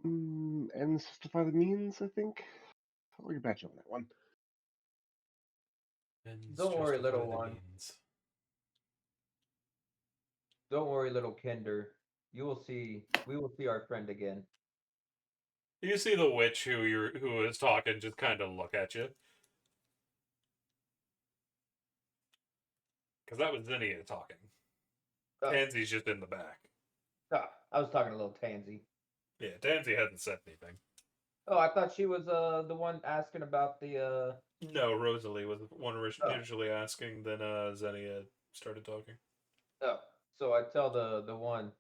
ends justify the means, I think. I'll get back to you on that one. Ends Don't worry, justify little the one. means. Don't worry, little Kinder. You will see. We will see our friend again. You see the witch who is talking just kind of look at you. Because that was Zinnia talking. Oh. Tansy's just in the back. I was talking to little Tansy. Yeah, Tansy hasn't said anything. Oh, I thought she was the one asking about the No, Rosalie was the one initially asking, then Xenia started talking. Oh, so I tell the one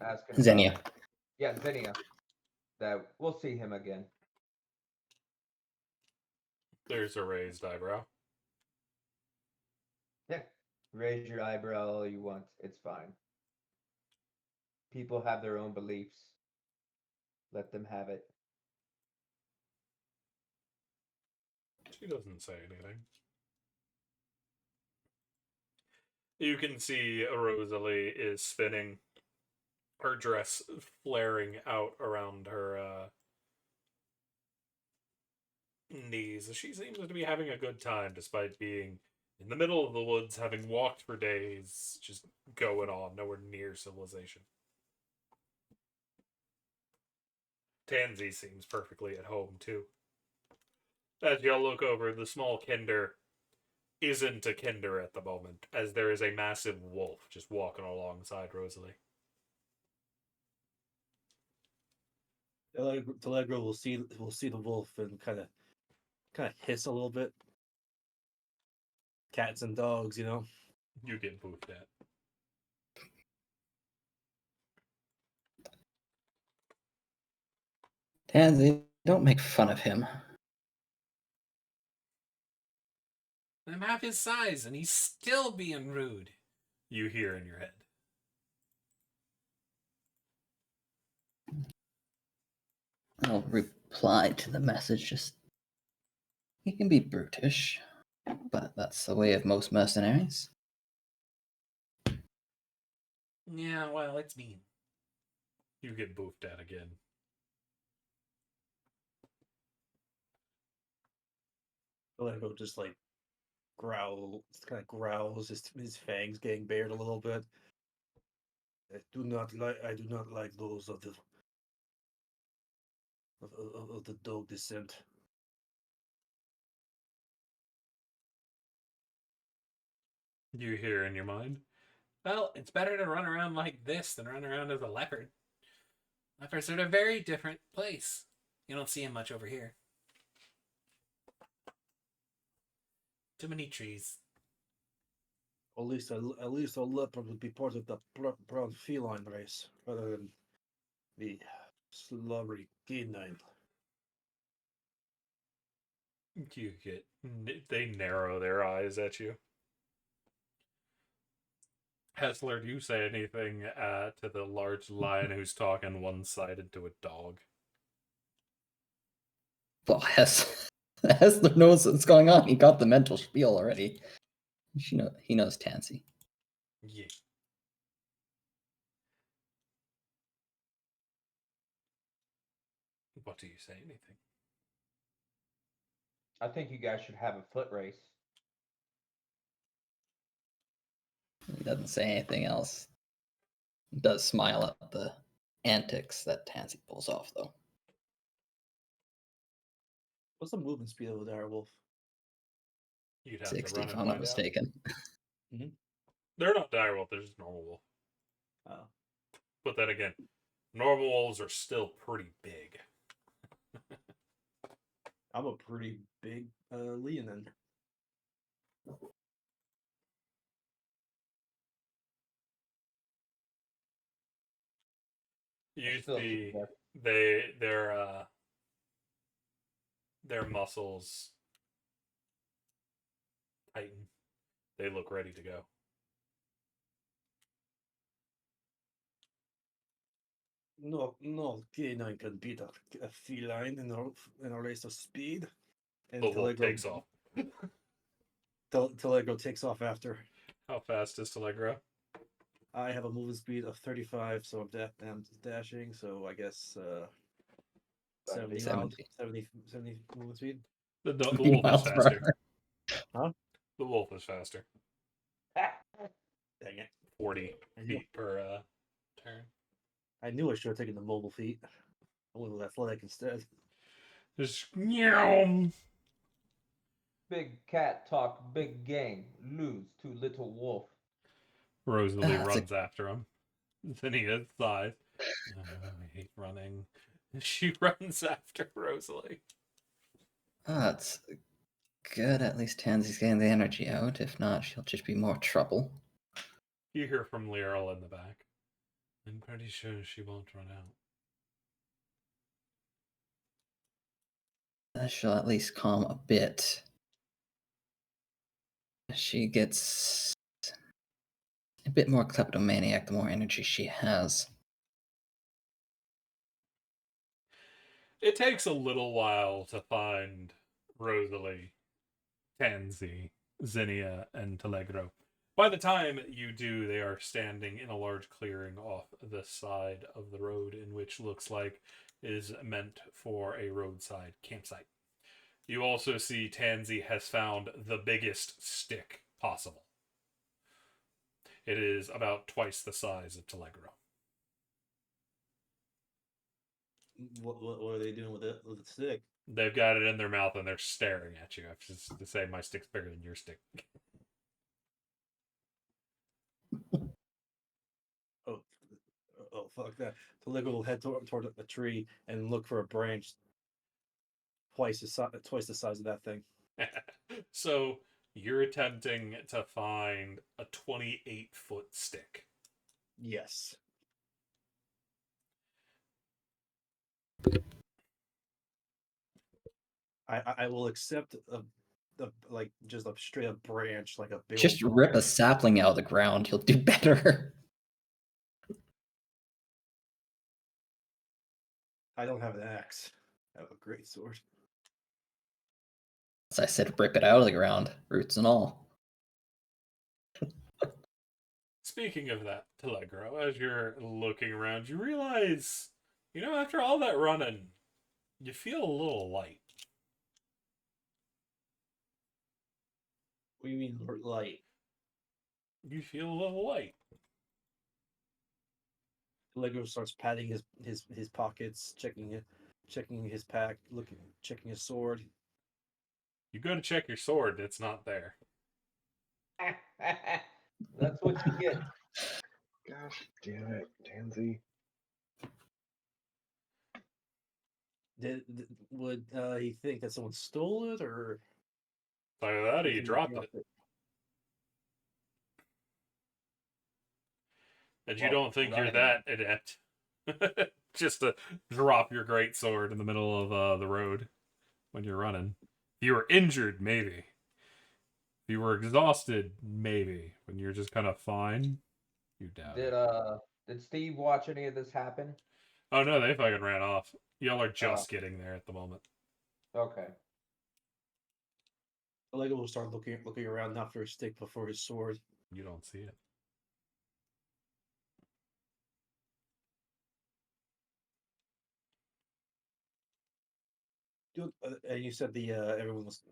asking Xenia. about Xenia, that we'll see him again. There's a raised eyebrow. Yeah, raise your eyebrow all you want. It's fine. People have their own beliefs. Let them have it. She doesn't say anything. You can see Rosalie is spinning, her dress flaring out around her knees. She seems to be having a good time despite being in the middle of the woods, having walked for days, just going on, nowhere near civilization. Tansy seems perfectly at home, too. As y'all look over, the small Kinder isn't a Kinder at the moment, as there is a massive wolf just walking alongside Rosalie. Telegro will see the wolf and kind of hiss a little bit. Cats and dogs, you know. You get poofed at. Tansy, don't make fun of him. I'm half his size, and he's still being rude. You hear in your head. I'll reply to the message, just He can be brutish, but that's the way of most mercenaries. Yeah, well, it's mean. You get boofed at again. Lego just like kind of growls, his fangs getting bared a little bit. I do not like those of the of the dog descent. You hear in your mind, well, it's better to run around like this than run around as a leopard. Leopards are in a very different place. You don't see them much over here. Too many trees. At least a leopard would be part of the brown feline race rather than the slobbery canine. You get. They narrow their eyes at you. Hessler, do you say anything to the large lion who's talking one-sided to a dog? Well, Hessler knows what's going on. He got the mental spiel already. He knows Tansy. Yeah. What do you say? Anything? I think you guys should have a foot race. He doesn't say anything else. He does smile at the antics that Tansy pulls off, though. What's the movement speed of the direwolf? You'd have 60, to run if and I'm not find out. mistaken. They're not direwolf, they're just normal wolf. Oh. But then again, normal wolves are still pretty big. I'm a pretty big Leonin. You Still see, super- their muscles tighten. They look ready to go. No canine can beat a feline in a race of speed. And The wolf takes off. Telegro takes off after. How fast is Telegro? I have a movement speed of 35, so I'm dashing, so I guess 70 miles, 70 movement speed. The 50 wolf is miles per faster. hour. Huh? The wolf is faster. Dang it. 40 I knew, feet per turn. I knew I should have taken the mobile feet. I went with athletic instead. Just meow. Big cat talk, big game. Lose to little wolf. Rosalie That's runs after him. Then he sighs. Oh, I hate running. She runs after Rosalie. That's good. At least Tansy's getting the energy out. If not, she'll just be more trouble. You hear from Lyral in the back. I'm pretty sure she won't run out. That she'll at least calm a bit. She gets a bit more kleptomaniac the more energy she has. It takes a little while to find Rosalie, Tansy, Zinnia, and Telegro. By the time you do, they are standing in a large clearing off the side of the road, in which looks like is meant for a roadside campsite. You also see Tansy has found the biggest stick possible. It is about twice the size of Telegro. What are they doing with it? With the stick? They've got it in their mouth and they're staring at you. I have to say my stick's bigger than your stick. Oh, fuck that. Telegro will head toward a tree and look for a branch twice the size of that thing. So you're attempting to find a 28-foot stick. Yes. I will accept just a straight up branch, like a big Just old rip a sapling out of the ground. You'll do better. I don't have an axe. I have a great sword. As I said, rip it out of the ground, roots and all. Speaking of that, Telegro, as you're looking around, you realize, after all that running, you feel a little light. What do you mean light? You feel a little light. Lego starts patting his pockets, checking his pack, checking his sword. You go to check your sword, it's not there. That's what you get. Gosh damn it, Tansy. Would he think that someone stole it, or Either that or did you he dropped drop it. And you Well, don't think you're that adept. Just to drop your great sword in the middle of the road when you're running. If you were injured, maybe. If you were exhausted, maybe. When you're just kind of fine, you doubt it. Did Steve watch any of this happen? Oh no, they fucking ran off. Y'all are Oh. just getting there at the moment. Okay. Lego will start looking around, not for his stick, but for his sword. You don't see it. And you said everyone was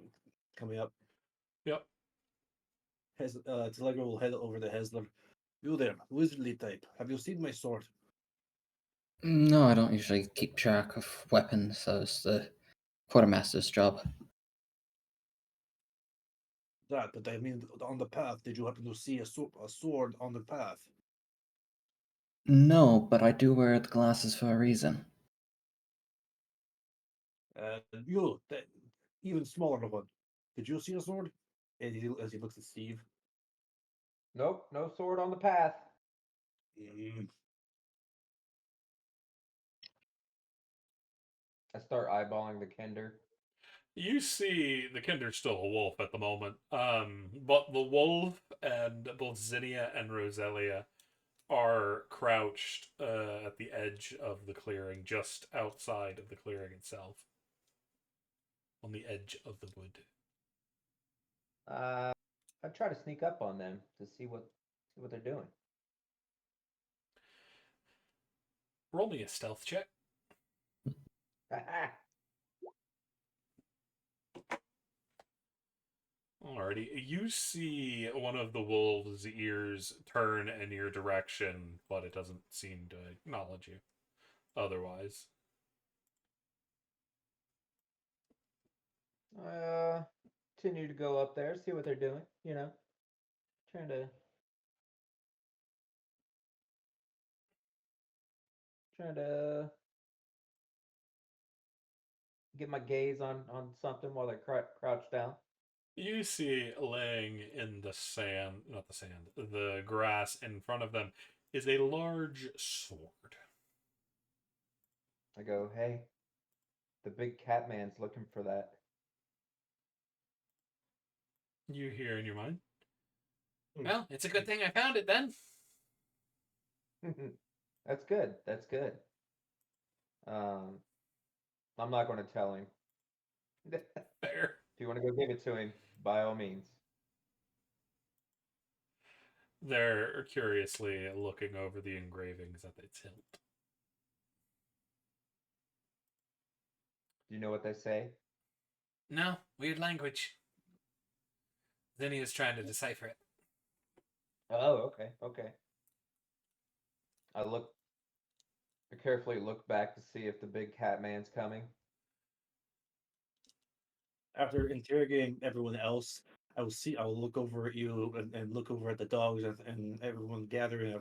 coming up. Yep. Telegro will head over to Hesler. You there, wizardly type. Have you seen my sword? No, I don't usually keep track of weapons, so it's the quartermaster's job. That, but I mean, on the path, did you happen to see a sword on the path? No, but I do wear the glasses for a reason. You, that even smaller one. Did you see a sword? As he looks at Steve. Nope, no sword on the path. Mm. I start eyeballing the Kinder. You see the Kinder's still a wolf at the moment. But the wolf and both Zinnia and Roselia are crouched at the edge of the clearing, just outside of the clearing itself. On the edge of the wood. I try to sneak up on them to see what they're doing. Roll me a stealth check. Alrighty. You see one of the wolves' ears turn in your direction, but it doesn't seem to acknowledge you. Otherwise. Continue to go up there, see what they're doing. Trying to get my gaze on something while they're crouched down. You see laying in the sand, not the sand, the grass in front of them is a large sword. I go, hey, the big cat man's looking for that. You hear in your mind, well, it's a good thing I found it then. That's good. That's good. I'm not going to tell him. Fair. If you want to go give it to him, by all means. They're curiously looking over the engravings at its hilt. Do you know what they say? No, weird language. Zinnia's trying to decipher it. Oh, okay. I carefully look back to see if the big cat man's coming. After interrogating everyone else, I will look over at you and look over at the dogs and everyone gather in a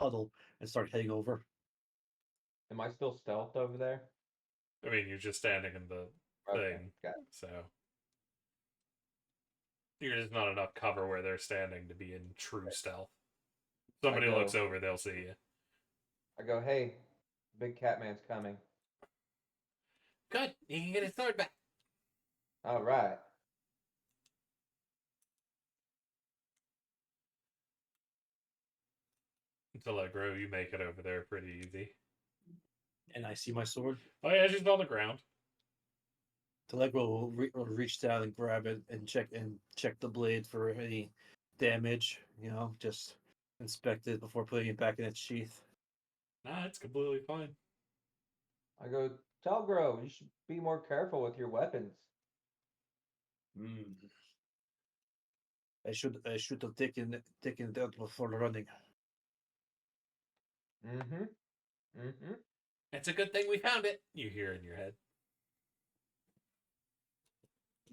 huddle and start heading over. Am I still stealthed over there? I mean, you're just standing in the Okay, thing, got it. so you're just not enough cover where they're standing to be in true stealth. Somebody looks over, they'll see you. I go, hey, big cat man's coming. Good, you can get his sword back. All right. Telegro, you make it over there pretty easy. And I see my sword. Oh yeah, it's just on the ground. Telegro will reach down and grab it and check the blade for any damage. Just inspect it before putting it back in its sheath. Nah, it's completely fine. I go, Telgro, you should be more careful with your weapons. I should have taken it out before running. Mm-hmm. Mm-hmm. It's a good thing we found it, you hear in your head.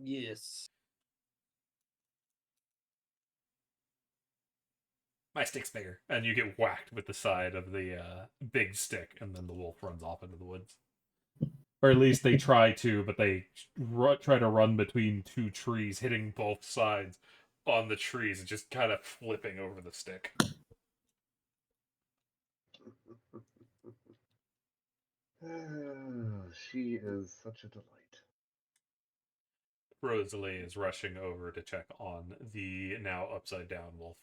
Yes. My stick's bigger. And you get whacked with the side of the big stick, and then the wolf runs off into the woods. Or at least they try to, but they try to run between two trees, hitting both sides on the trees and just kind of flipping over the stick. She is such a delight. Rosalie is rushing over to check on the now upside down wolf.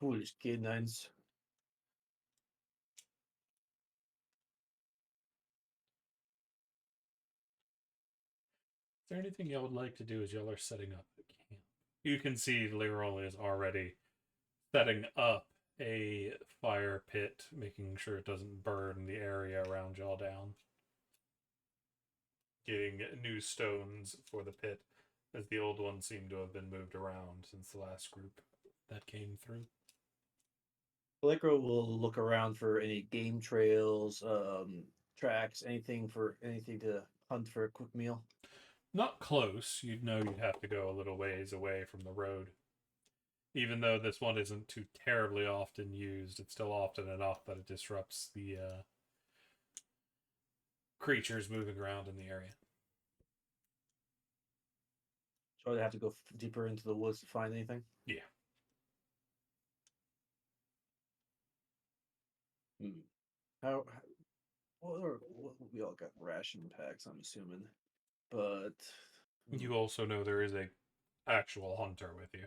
Foolish canines. Is there anything y'all would like to do as y'all are setting up the camp? You can see Leroy is already setting up a fire pit, making sure it doesn't burn the area around y'all down. Getting new stones for the pit, as the old ones seem to have been moved around since the last group that came through. Telegro will look around for any game trails, tracks, anything to hunt for a quick meal. Not close. You'd know you'd have to go a little ways away from the road. Even though this one isn't too terribly often used, it's still often enough that it disrupts the creatures moving around in the area. So I'd have to go deeper into the woods to find anything. Yeah. How well, we all got ration packs, I'm assuming, but You also know there is a actual hunter with you,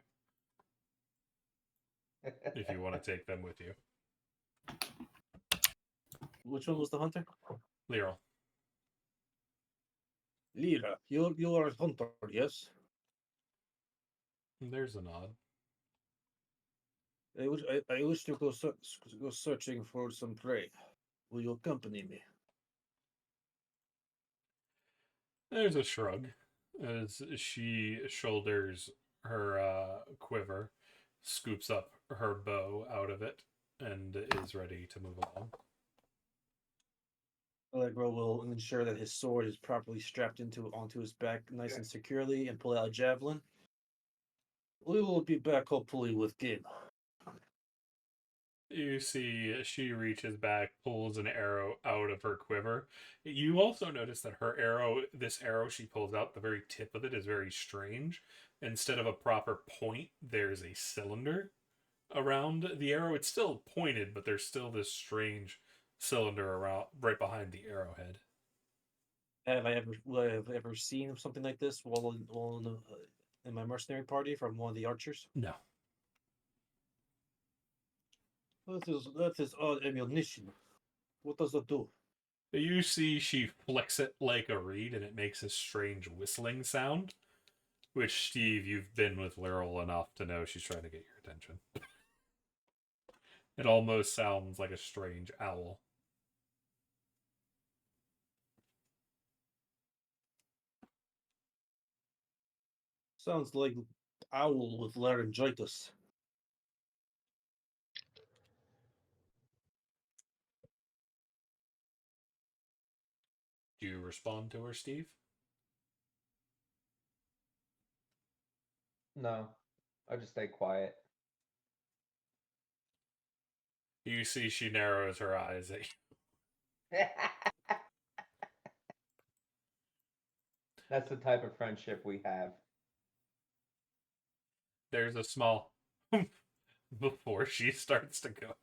if you want to take them with you. which one was the hunter? Leroy. Lira, you are a hunter, yes? There's a nod. I wish to go searching for some prey. Will you accompany me? There's a shrug as she shoulders her quiver, scoops up her bow out of it, and is ready to move along. Allegro will ensure that his sword is properly strapped onto his back nice and securely and pull out a javelin. We will be back hopefully with game. You see she reaches back, pulls an arrow out of her quiver. You also notice that this arrow she pulls out, the very tip of it is very strange. Instead of a proper point, there's a cylinder around the arrow. It's still pointed, but there's still this strange cylinder around right behind the arrowhead. Have I ever seen something like this while in my mercenary party from one of the archers? No. That is odd ammunition. What does that do? You see she flicks it like a reed and it makes a strange whistling sound. Which, Steve, you've been with Laurel enough to know she's trying to get your attention. It almost sounds like a strange owl. Sounds like owl with laryngitis. Do you respond to her, Steve? No, I just stay quiet. You see she narrows her eyes at you. That's the type of friendship we have. There's a small before she starts to go.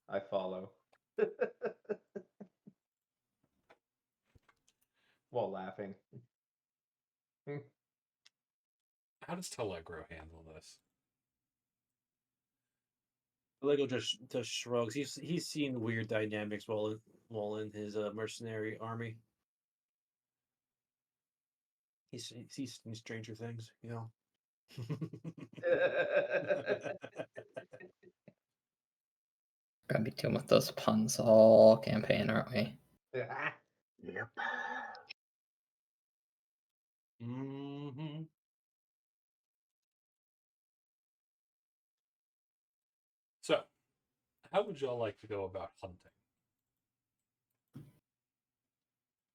I follow. While laughing. How does Telegro handle this? Lego just shrugs. He's seen weird dynamics while in his mercenary army. He's seen Stranger Things, you know. Gonna be dealing with those puns all campaign, aren't we? Yep. Mm-hmm. So, how would y'all like to go about hunting?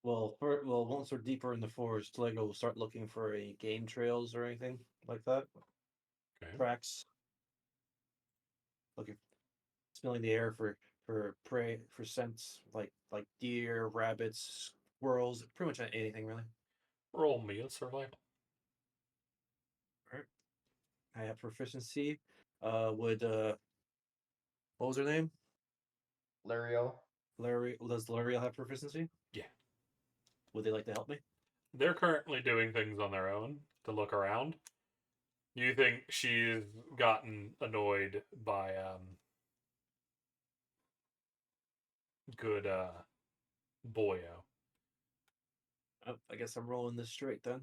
Well, once we're deeper in the forest, Lego will start looking for any game trails or anything like that. Okay. Tracks. Looking, smelling the air for prey, for scents like deer, rabbits, squirrels, pretty much anything really. Roll me a survival. Alright. I have proficiency. Would what was her name? L'Ariel. Larry. Does L'Ariel have proficiency? Yeah. Would they like to help me? They're currently doing things on their own to look around. You think she's gotten annoyed by good boyo. Oh, I guess I'm rolling this straight then.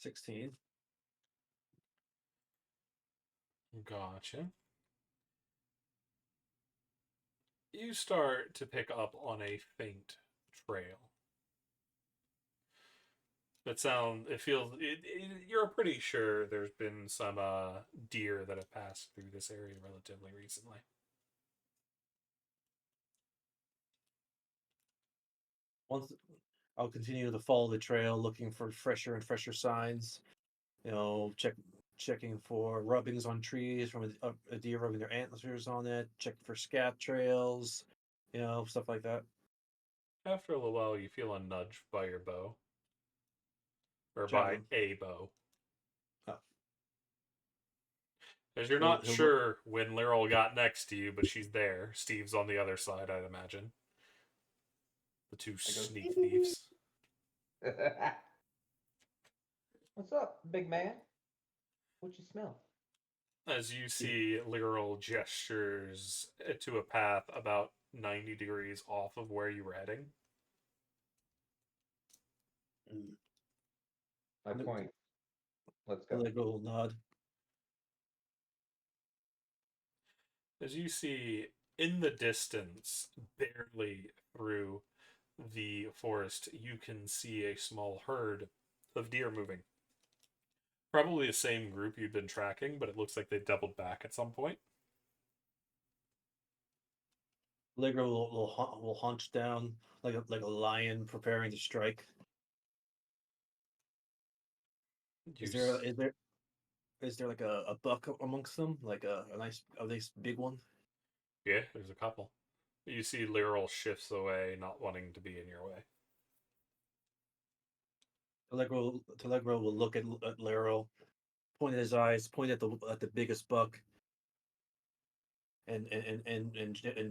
16. Gotcha. You start to pick up on a faint trail. You're pretty sure there's been some deer that have passed through this area relatively recently. Once I'll continue to follow the trail, looking for fresher and fresher signs. You know, checking for rubbings on trees from a deer rubbing their antlers on it. Checking for scat trails. You know, stuff like that. After a little while, you feel a nudge by your bow. Or by Javelin. a bow. Oh. As you're He'll, not he'll look. sure when Lyral got next to you, but she's there. Steve's on the other side, I'd imagine. The two I go, sneak thieves. What's up, big man? What you smell? As you see, Lyral gestures to a path about 90 degrees off of where you were heading. Mm. I point. Let's go. Lego will nod. As you see in the distance, barely through the forest, you can see a small herd of deer moving. Probably the same group you've been tracking, but it looks like they doubled back at some point. Lego will hunch down like a lion preparing to strike. You Is there like a buck amongst them? Like a nice big one? Yeah, there's a couple. You see Lyral shifts away, not wanting to be in your way. Telegro will look at Lero, point at his eyes, point at the biggest buck, and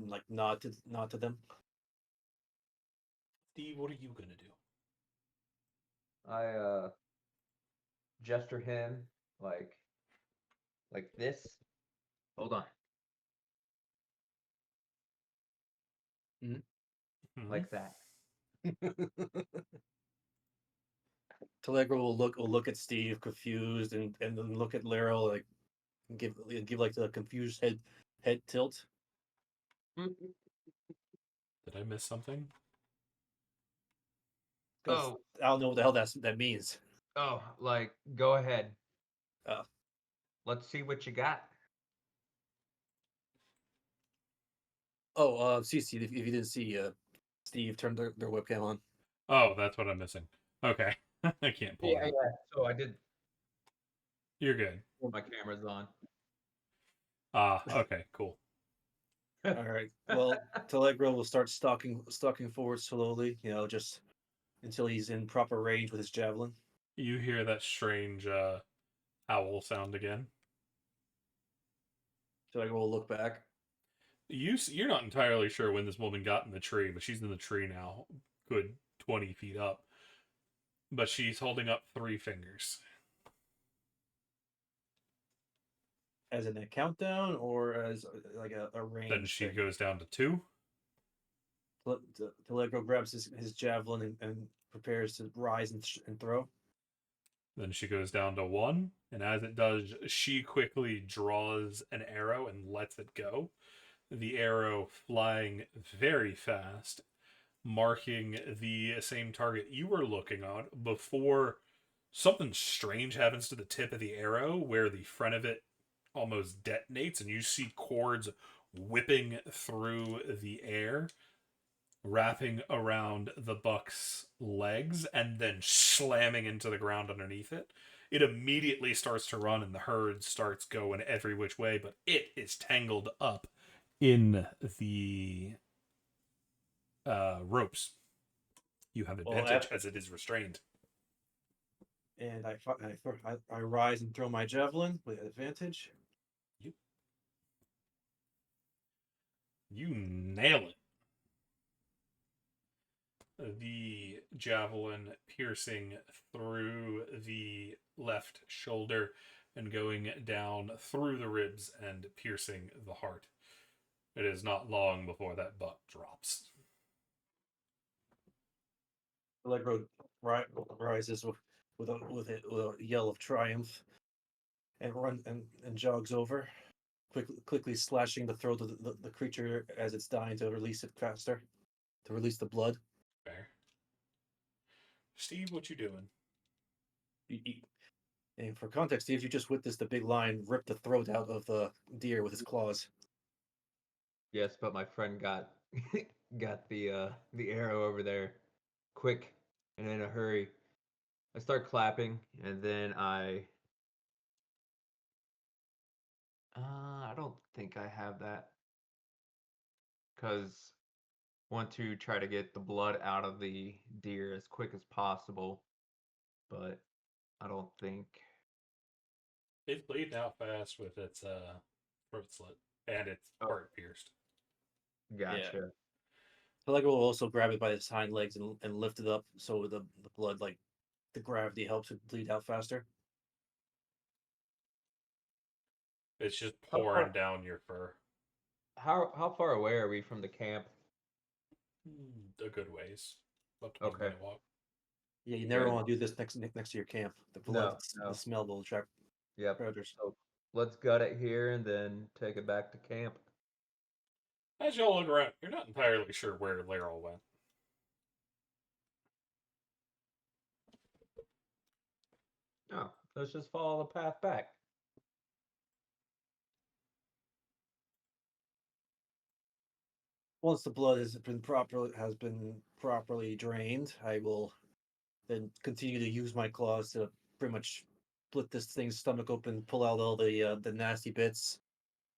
like nod to them. Steve, what are you gonna do? I gesture him like this. Hold on. Like that. Telegro will look at Steve confused and then look at Lero like give like the confused head tilt. Did I miss something? Because Oh, I don't know what the hell that means. like go ahead. Uh, Let's see what you got. CC, if you didn't see, Steve turned their webcam on. Oh, that's what I'm missing. Okay. I can't pull it up. Yeah. So I did. You're good. My camera's on. Okay, cool. All right. Well, Telegro will start stalking forward slowly. You know, just until he's in proper range with his javelin. You hear that strange owl sound again. Telegro will look back. You're not entirely sure when this woman got in the tree, but she's in the tree now, good 20 feet up. But she's holding up 3 fingers. As in a countdown or as like a range Then she thing? goes down to 2. Telegro grabs his javelin and prepares to rise and throw. Then she goes down to 1. And as it does, she quickly draws an arrow and lets it go. The arrow flying very fast, marking the same target you were looking on before something strange happens to the tip of the arrow where the front of it almost detonates and you see cords whipping through the air, wrapping around the buck's legs and then slamming into the ground underneath it. It immediately starts to run and the herd starts going every which way, but it is tangled up in the ropes. You have Well, advantage as it is restrained. And I rise and throw my javelin with advantage. You nail it. The javelin piercing through the left shoulder and going down through the ribs and piercing the heart. It is not long before that buck drops. Allegro rises with a yell of triumph and jogs over, quickly slashing the throat of the creature as it's dying to release it faster, to release the blood. Fair. Steve, what you doing? And for context, Steve, you just witnessed the big lion rip the throat out of the deer with his claws. Yes, but my friend got got the arrow over there quick and in a hurry. I start clapping and then I don't think I have that because want to try to get the blood out of the deer as quick as possible, but I don't think. It's bleeding out fast with its throat slit and its Oh, heart pierced. gotcha. Allegro will also grab it by its hind legs and lift it up so the blood, like the gravity, helps it bleed out faster. It's just How pouring far, down your fur. how far away are we from the camp? A good ways. About 20 Okay. minute walk. Yeah, you never Good. want to do this next to your camp. The blood, No, the no. smell will attract Yep. predators. So let's gut it here and then take it back to camp. As y'all look around, you're not entirely sure where Laryl went. Oh, let's just follow the path back. Once the blood has been properly drained, I will then continue to use my claws to pretty much split this thing's stomach open, pull out all the nasty bits,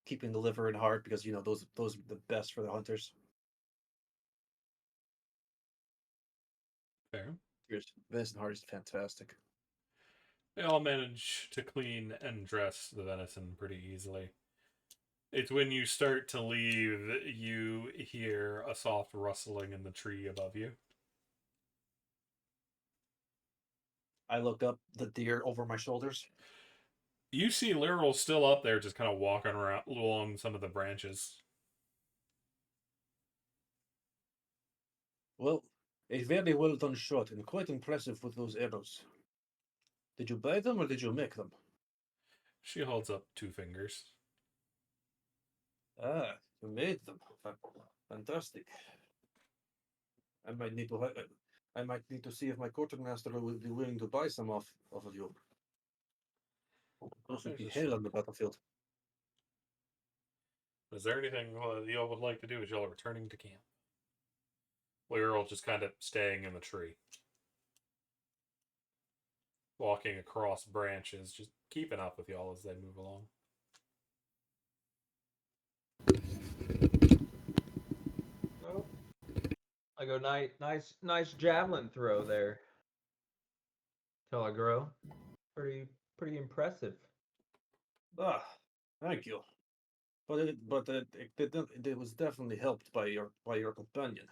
keeping the liver and heart because those are the best for the hunters. Fair. Cheers. Venison heart is fantastic. They all manage to clean and dress the venison pretty easily. It's when you start to leave, you hear a soft rustling in the tree above you. I look up the deer over my shoulders. You see Laryl still up there, just kind of walking around along some of the branches. Well, a very well done shot and quite impressive with those arrows. Did you buy them or did you make them? She holds up 2 fingers. Ah, you made them. Fantastic. I might need to. I might need to see if my quartermaster will be willing to buy some off of you. Those would be There's hell a on the battlefield. Is there anything y'all would like to do as y'all are returning to camp? Laryl just kind of staying in the tree. Walking across branches, just keeping up with y'all as they move along. Oh, I go nice javelin throw there. Telegro. Pretty impressive. Ah, thank you. It was definitely helped by your companion.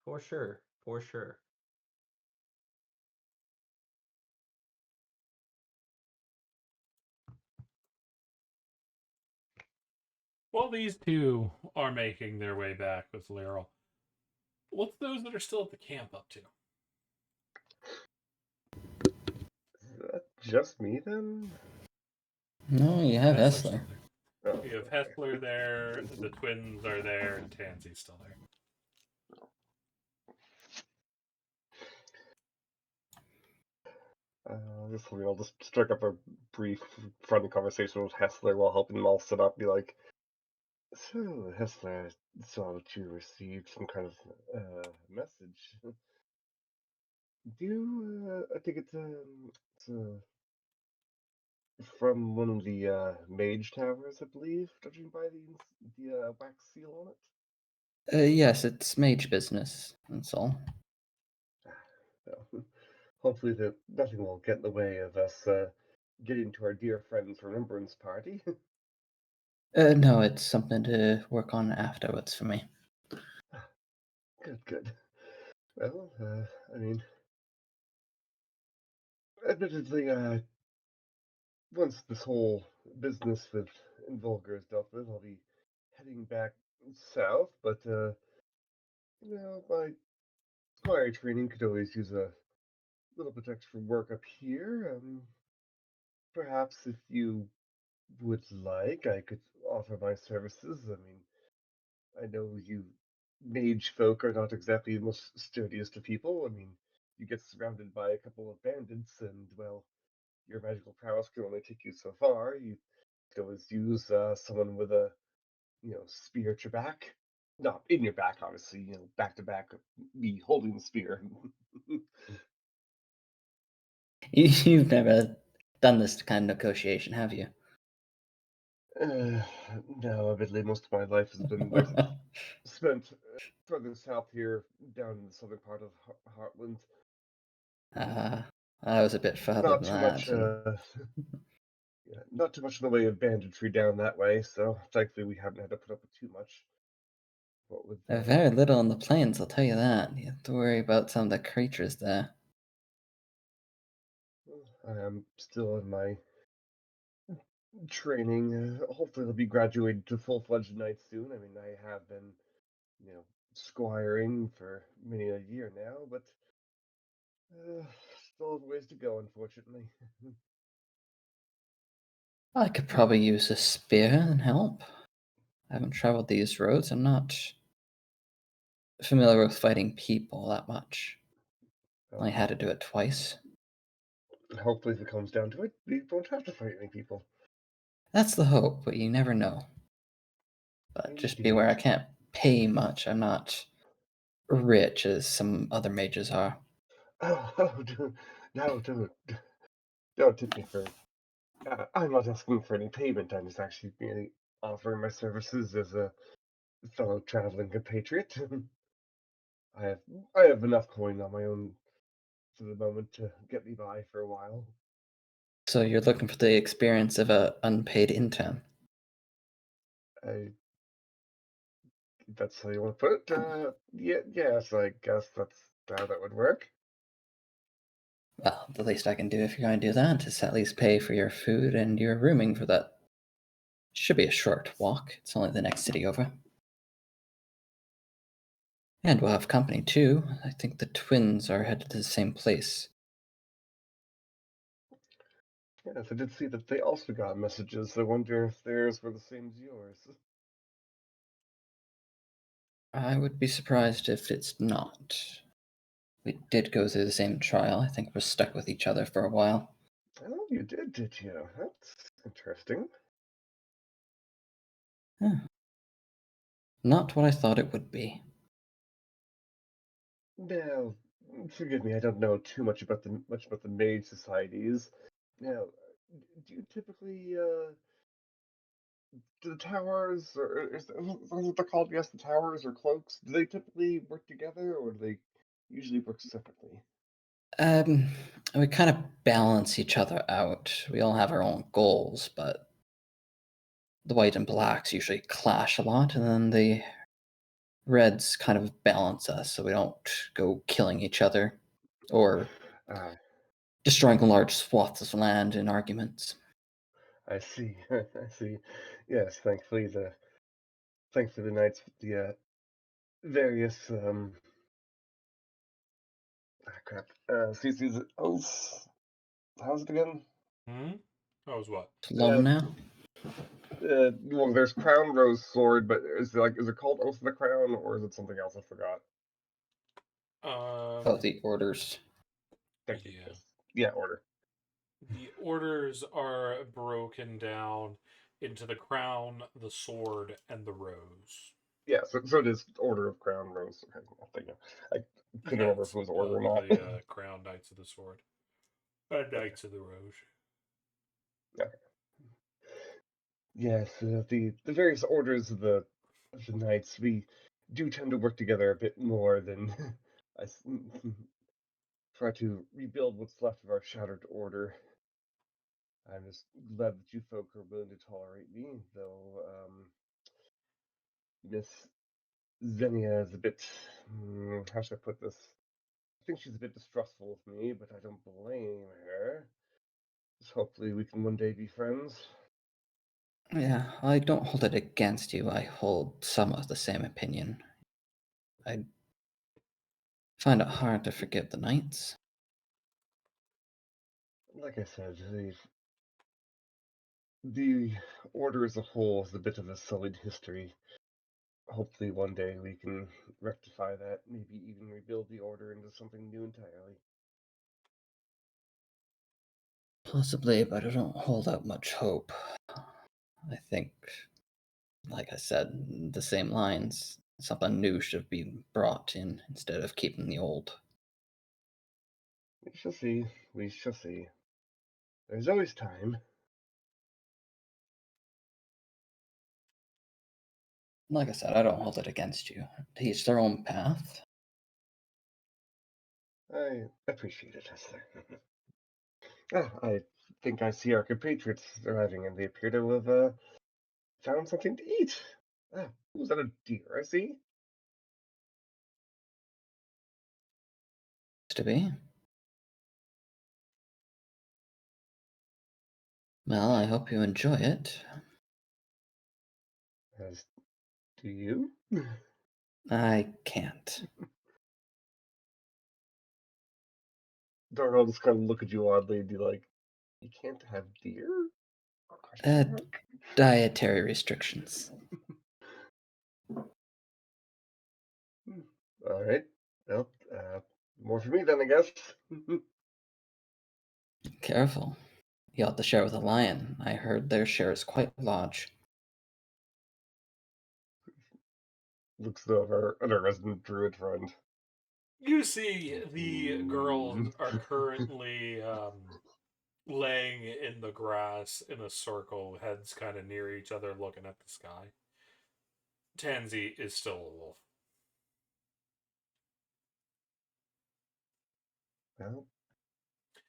For sure. For sure. While these two are making their way back with Lyral, what's those that are still at the camp up to? Is that just me then? No, you have Hessler's Hessler. still there. Oh, You have okay. Hessler there, the twins are there, and Tansy's still there. I'll just strike up a brief, friendly conversation with Hessler while helping them all set up. Be like, so, Hessler, I saw that you received some kind of message. Do you, I think it's from one of the mage towers, I believe, judging by the wax seal on it. Yes, it's mage business. That's all. Well, hopefully that nothing will get in the way of us getting to our dear friend's remembrance party. No, it's something to work on afterwards for me. Good, good. Well, I mean, admittedly, once this whole business with Vogler is dealt with, I'll be heading back south. But my squire training could always use a little bit extra work up here. Perhaps if you would like, I could offer my services. I mean, I know you mage folk are not exactly the most sturdiest of people. I mean, you get surrounded by a couple of bandits, and well, your magical prowess can only take you so far. You could always use someone with a spear at your back, not in your back, obviously. Back to back, me holding the spear. You've never done this kind of negotiation, have you? uh, no, admittedly, most of my life has been spent further south here, down in the southern part of Heartland. I was a bit further Not than too that, much. and Yeah, not too much in the way of banditry down that way, so thankfully we haven't had to put up with too much. What with very little on the plains, I'll tell you that. You have to worry about some of the creatures there. I am still in my training. Hopefully, I'll be graduated to full-fledged knight soon. I mean, I have been, you know, squiring for many a year now, but uh, still have ways to go, unfortunately. I could probably use a spear and help. I haven't traveled these roads. I'm not familiar with fighting people that much. I had to do it twice. Hopefully, if it comes down to it, we won't have to fight any people. That's the hope, but you never know. But just be aware, I Indeed. can't pay much. I'm not rich as some other mages are. Oh, no, don't tip me for. I'm not asking for any payment. I'm just actually offering my services as a fellow traveling compatriot. I have I have enough coin on my own for the moment to get me by for a while. So you're looking for the experience of a unpaid intern. I If that's how you want to put it. Yeah, yes, I guess that's how that would work. Well, the least I can do if you're going to do that is at least pay for your food and your rooming for that. Should be a short walk. It's only the next city over. And we'll have company too. I think the twins are headed to the same place. Yes, I did see that they also got messages. I wonder if theirs were the same as yours. I would be surprised if it's not. We did go through the same trial. I think we're stuck with each other for a while. Oh, you did you? That's interesting. Huh. Not what I thought it would be. Now, forgive me, I don't know too much about the mage societies. Now, do you typically do the towers or is that what they're called? Yes, the towers or cloaks. Do they typically work together or do they usually work separately? Um, we kind of balance each other out. We all have our own goals, but the white and blacks usually clash a lot, and then the reds kind of balance us so we don't go killing each other or Ah, destroying large swaths of land in arguments. I see. I see. Yes, thankfully thankfully the knights with the various crap. CC's oaths. How's it again? Hmm? That was what? Plum now? Well, there's Crown Rose Sword, but is it called Oath of the Crown, or is it something else? I forgot. Oh, the orders. Thank you. Yeah. Yes. Yeah, order. The orders are broken down into the crown, the sword, and the rose. Yeah, so it is Order of Crown Rose. Okay, I couldn't remember if Knights it was order or of not. the crown, knights of the sword, and knights of the rose. Okay. Yes, the various orders of the knights, we do tend to work together a bit more than I try to rebuild what's left of our shattered order. I'm just glad that you folk are willing to tolerate me, though Miss Xenia is a bit, how should I put this? I think she's a bit distrustful of me, but I don't blame her. So hopefully we can one day be friends. Yeah, I don't hold it against you. I hold some of the same opinion. I find it hard to forgive the knights. Like I said, the order as a whole is a bit of a sullied history. Hopefully one day we can rectify that, maybe even rebuild the order into something new entirely. Possibly, but I don't hold out much hope. I think, like I said, the same lines. Something new should be brought in instead of keeping the old. We shall see. We shall see. There's always time. Like I said, I don't hold it against you. To each their own path. I appreciate it, Esther. I think I see our compatriots arriving, and they appear to have found something to eat. Was that a deer I see? To be. Well, I hope you enjoy it. As do you? I can't. Dark, I'll just kind of look at you oddly and be like, "You can't have deer?" Uh, Question mark. dietary restrictions. All right. Well, more for me then, I guess. Careful. You ought to share with a lion. I heard their share is quite large. Looks though of our other resident druid friend. You see, the girls are currently laying in the grass in a circle, heads kind of near each other, looking at the sky. Tansy is still a wolf. Well,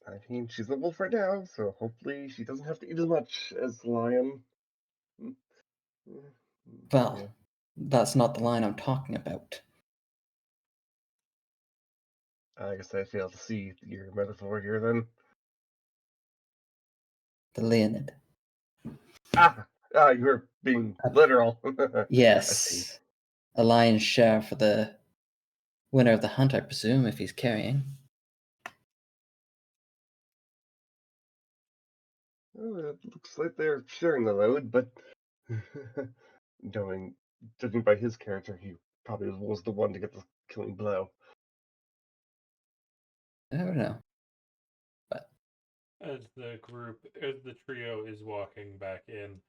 I mean, she's a wolf right now, so hopefully she doesn't have to eat as much as the lion. Mm, Well, yeah. that's not the line I'm talking about. I guess I fail to see your metaphor here then. The Leonid. You're being literal. I see. Yes. A lion's share for the winner of the hunt, I presume, if he's carrying. Well, it looks like they're sharing the load, but knowing, judging by his character, he probably was the one to get the killing blow. I don't know. But As the trio is walking back in,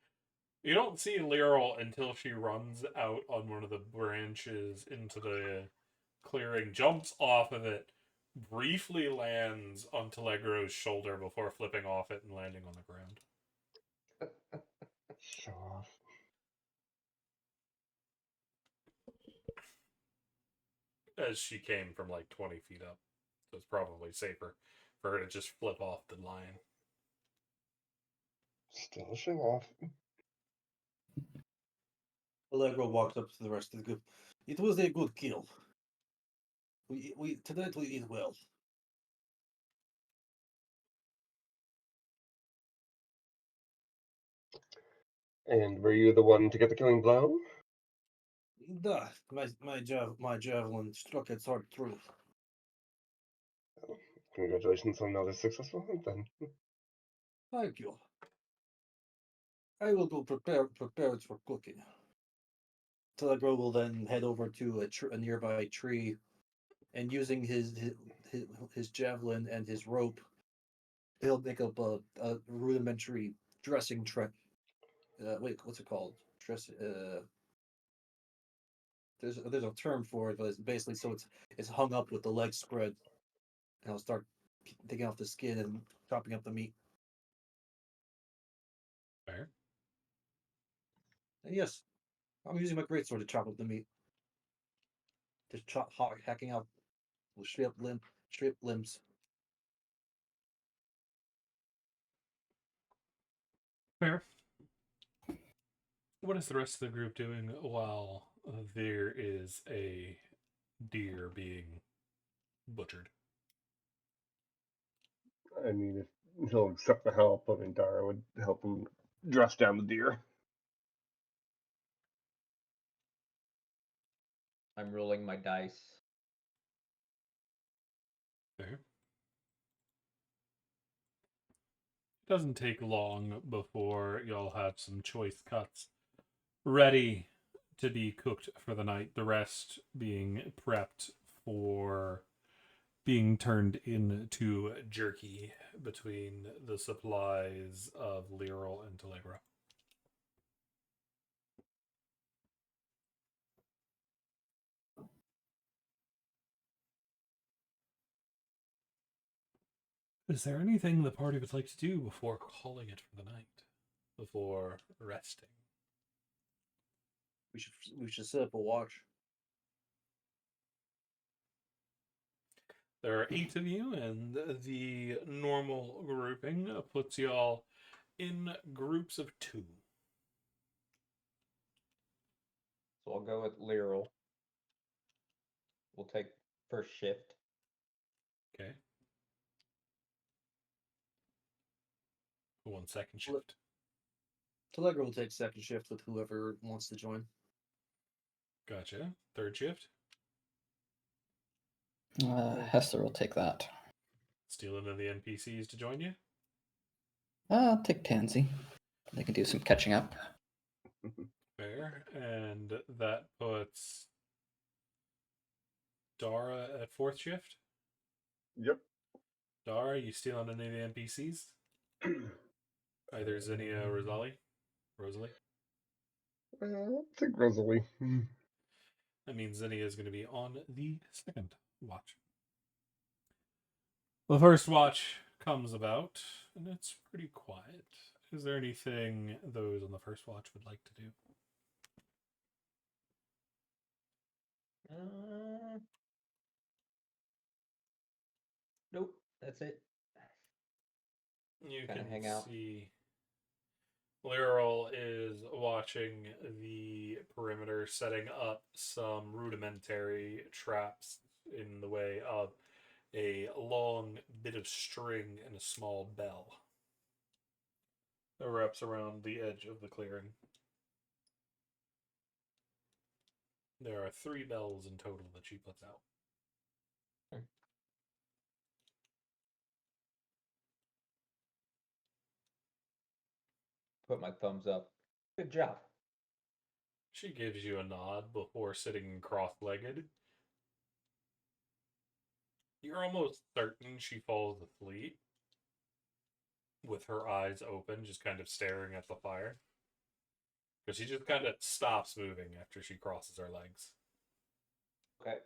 you don't see Lyral until she runs out on one of the branches into the clearing, jumps off of it, briefly lands on Telegro's shoulder before flipping off it and landing on the ground. Show off. As she came from like 20 feet up. So it's probably safer for her to just flip off the lion. Still a show off. Allegro walks up to the rest of the group. It was a good kill. We tonight we eat well. And were you the one to get the killing blow? Duh, my javelin struck its heart through. Congratulations on another successful hunt, then. Thank you. I will go prepare it for cooking. Telegro will then head over to a nearby tree, and using his javelin and his rope, he'll make up a rudimentary dressing tray. Wait, what's it called? There's a term for it, but it's basically so it's hung up with the legs spread, and I'll start taking off the skin and chopping up the meat. Fair. And yes, I'm using my greatsword to chop up the meat. Just hacking out straight up limbs. Fair. What is the rest of the group doing while there is a deer being butchered? I mean, if he'll accept the help, I mean, Dara would help him dress down the deer. I'm rolling my dice. Fair. It doesn't take long before y'all have some choice cuts ready to be cooked for the night. The rest being prepped for being turned into jerky between the supplies of Lyral and Telegra. Is there anything the party would like to do before calling it for the night? Before resting? We should set up a watch. There are 8 of you, and the normal grouping puts y'all in groups of 2. So I'll go with Lyral. We'll take first shift. Okay. One second shift. Telegro will take second shift with whoever wants to join. Gotcha. Third shift. Hessler will take that. Stealing in the NPCs to join you. I'll take Tansy. They can do some catching up. Fair. And that puts Dara at 4th shift. Yep. Dara, you stealing any of the NPCs? Either Zinnia or Rosalie? I'll take Rosalie. That means Zinnia is going to be on the second watch. The first watch comes about, and it's pretty quiet. Is there anything those on the first watch would like to do? Nope, that's it. You Kinda can hang out. see Lyral is watching the perimeter, setting up some rudimentary traps in the way of a long bit of string and a small bell that wraps around the edge of the clearing. There are 3 bells in total that she puts out. Put my thumbs up. Good job. She gives you a nod before sitting cross-legged. You're almost certain she falls asleep with her eyes open, just kind of staring at the fire. Because she just kind of stops moving after she crosses her legs. Okay.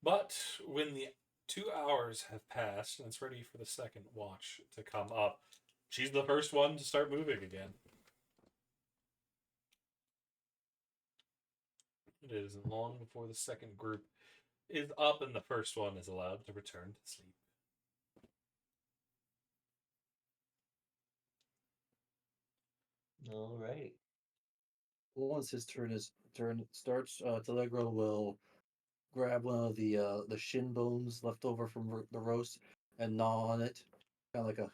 But when the 2 hours have passed and it's ready for the second watch to come up, she's the first one to start moving again. It isn't long before the second group is up and the first one is allowed to return to sleep. Alrighty. Once his turn starts, Telegro will grab one of the shin bones left over from the roast and gnaw on it, kind of like a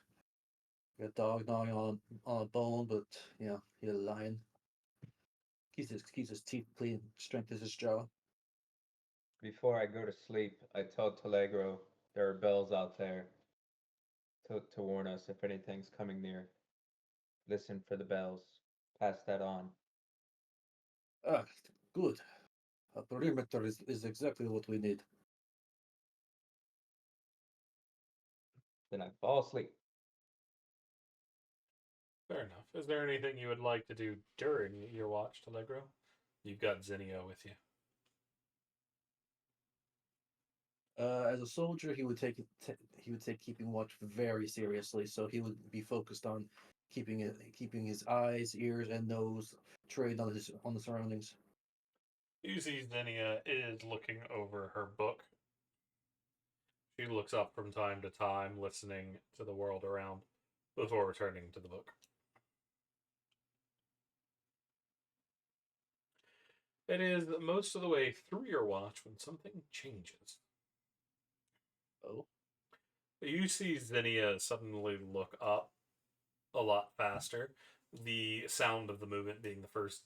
dog gnawing on a bone, but he's a lion. keeps his teeth clean, strengthens his jaw. Before I go to sleep, I tell Telegro there are bells out there to warn us if anything's coming near. Listen for the bells. Pass that on. Ah, good. A perimeter is exactly what we need. Then I fall asleep. Fair enough. Is there anything you would like to do during your watch, Telegro? You've got Zinnia with you. As a soldier, he would take keeping watch very seriously. So he would be focused on keeping his eyes, ears, and nose trained on the surroundings. You see Zinnia is looking over her book. She looks up from time to time, listening to the world around before returning to the book. It is most of the way through your watch when something changes. Oh, You see Zinnia suddenly look up a lot faster. The sound of the movement being the first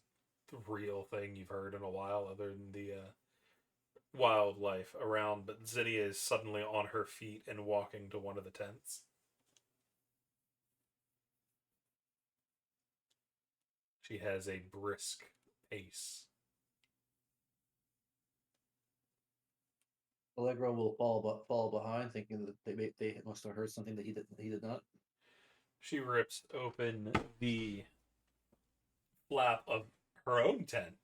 real thing you've heard in a while, other than the wildlife around. But Zinnia is suddenly on her feet and walking to one of the tents. She has a brisk pace. Allegro will fall behind, thinking that they must have heard something that he did not. She rips open the flap of her own tent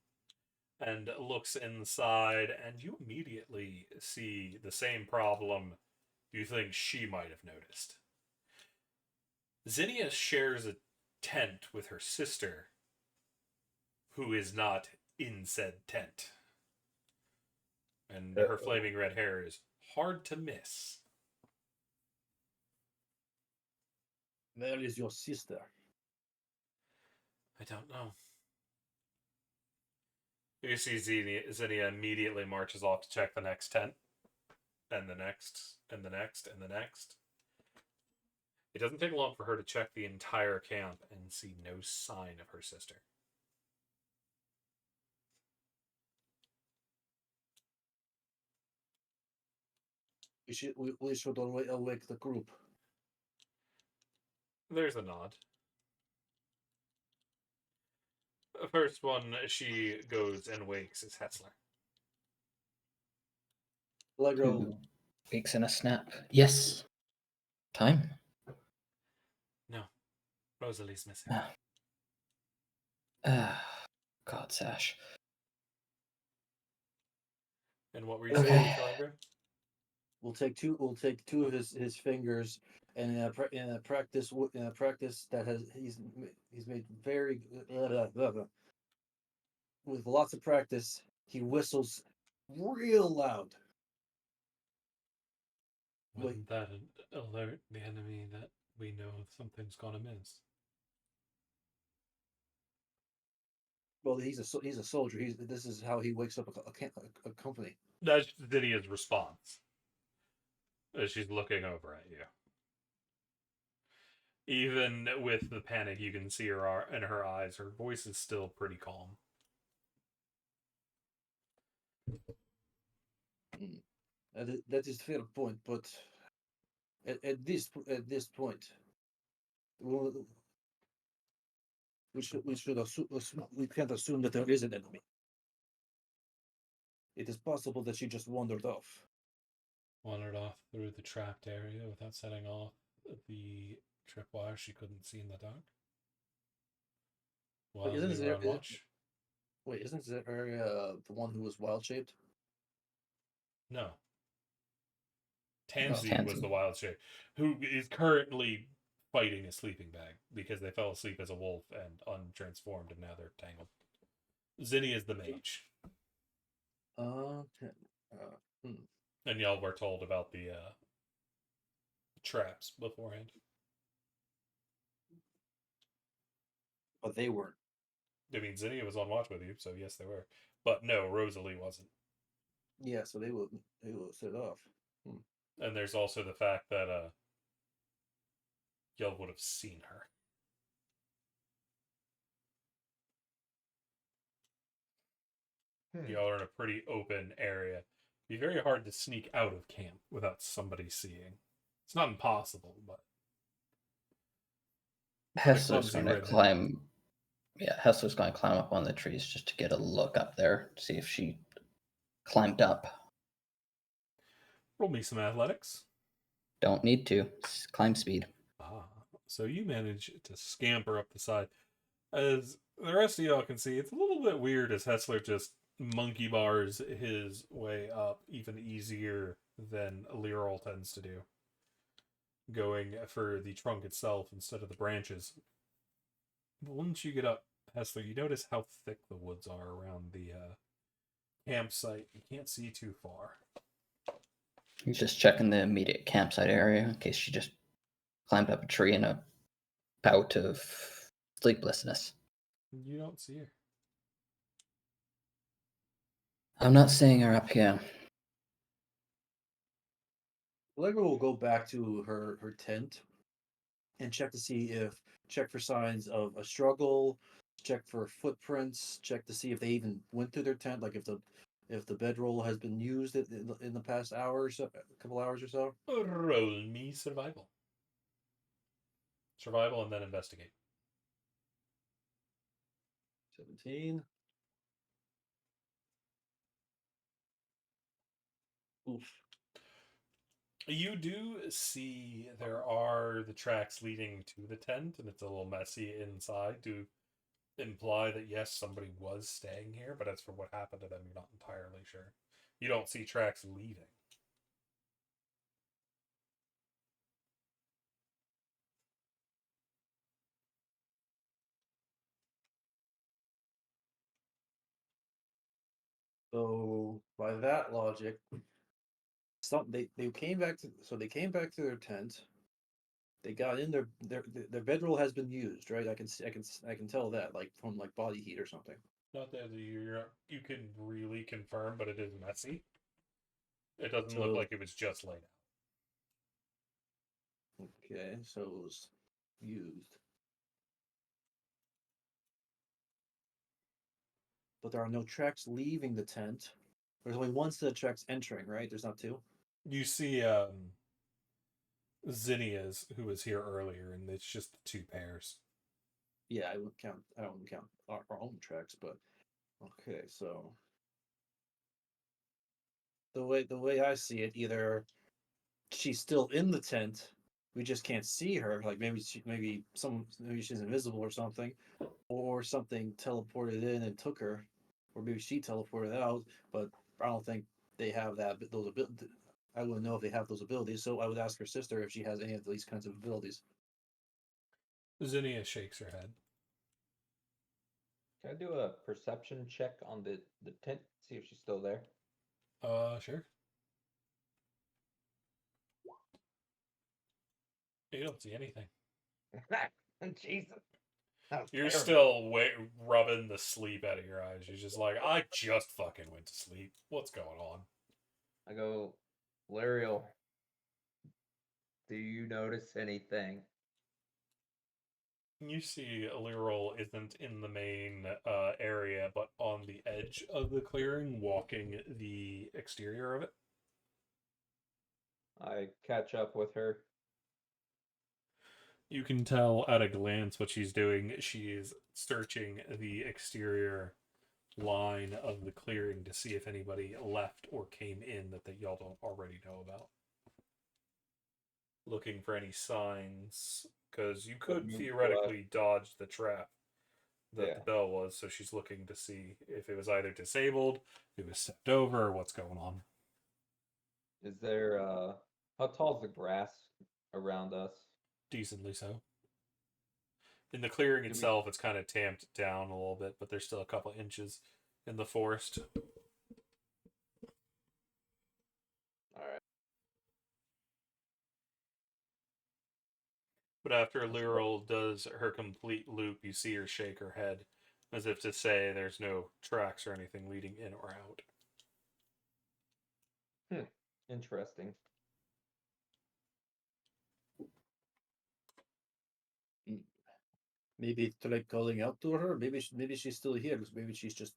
and looks inside, and you immediately see the same problem you think she might have noticed. Zinnia shares a tent with her sister, who is not in said tent. And her flaming red hair is hard to miss. Where is your sister? I don't know. You see Zinnia immediately marches off to check the next tent, and the next, and the next, and the next. It doesn't take long for her to check the entire camp and see no sign of her sister. We should awake the group. There's a nod. The first one she goes and wakes is Hetzler. Allegro, Who wakes in a snap. Yes. Time. No, Rosalie's missing. God, Sash. And what were you Okay. saying, Telegram? we'll take two of his fingers, and in a practice that he's made very with lots of practice. He whistles real loud. Wouldn't that alert the enemy that we know something's gone amiss? Well, he's a soldier. This is how he wakes up a company. That's Zinnia's response as she's looking over at you. Even with the panic you can see her in her eyes, her voice is still pretty calm. That is a fair point, but at this point, we can't assume that there is an enemy. It is possible that she just wandered off. Wandered off through the trapped area without setting off the tripwire she couldn't see in the dark. While isn't we this were on watch? Wait, isn't this area the one who was wild shaped? No. Tansy was Tansy. the wild shape, who is currently fighting a sleeping bag because they fell asleep as a wolf and untransformed, and now they're tangled. Zinni is the mage. Okay. And y'all were told about the traps beforehand. But they weren't. I mean, Zinnia was on watch with you, so yes, they were. But no, Rosalie wasn't. Yeah, so they will set off. And there's also the fact that y'all would have seen her. Y'all are in a pretty open area. It'd be very hard to sneak out of camp without somebody seeing. It's not impossible, but for the Hessler's clumsy going to redhead. climb. Yeah, Hessler's going to climb up on the trees just to get a look up there, see if she climbed up. Roll me some athletics. Don't need to. It's climb speed. So you manage to scamper up the side. As the rest of y'all can see, it's a little bit weird as Hessler just monkey bars his way up even easier than Leroy tends to do, going for the trunk itself instead of the branches. But once you get up, Hessler, you notice how thick the woods are around the campsite. You can't see too far. He's just checking the immediate campsite area in case she just climbed up a tree in a bout of sleeplessness. You don't see her. I'm not seeing her up here. Allegra will go back to her tent and check for signs of a struggle, check for footprints, check to see if they even went through their tent, like if the bedroll has been used in the past hour or so, a couple hours or so. Roll me survival. Survival and then investigate. 17. Oof. You do see there are the tracks leading to the tent, and it's a little messy inside to imply that yes, somebody was staying here, but as for what happened to them, you're not entirely sure. You don't see tracks leaving. So by that logic, they came back to their tent. They got in their bedroll has been used, right? I can tell that, like from like body heat or something. Not that you can really confirm, but it is messy. It doesn't look So like it was just laid out. okay, so it was used. But there are no tracks leaving the tent. There's only one set of tracks entering, right? There's not two. You see Zinnia's, who was here earlier, and it's just the two pairs. Yeah, I wouldn't count. I don't count our own tracks, but okay. So the way I see it, either she's still in the tent, we just can't see her. Like maybe she's invisible or something, or something teleported in and took her, or maybe she teleported out. But I don't think they have those abilities. I wouldn't know if they have those abilities, so I would ask her sister if she has any of these kinds of abilities. Zinnia shakes her head. Can I do a perception check on the tent? See if she's still there. Sure. You don't see anything. Jesus. That was You're terrible. still rubbing the sleep out of your eyes. You're just like, I just fucking went to sleep. What's going on? I go, Lariel, do you notice anything? You see Alirol isn't in the main area, but on the edge of the clearing, walking the exterior of it. I catch up with her. You can tell at a glance what she's doing. She is searching the exterior line of the clearing to see if anybody left or came in that y'all don't already know about. Looking for any signs, because you could Move theoretically dodge the trap that Yeah. the bell was, so she's looking to see if it was either disabled, if it was stepped over, or what's going on. Is there how tall is the grass around us? Decently so. In the clearing Do we itself, it's kind of tamped down a little bit, but there's still a couple inches in the forest. Alright. But after Lyral does her complete loop, you see her shake her head, as if to say there's no tracks or anything leading in or out. Interesting. Maybe to like calling out to her. Maybe she's still here because maybe she's just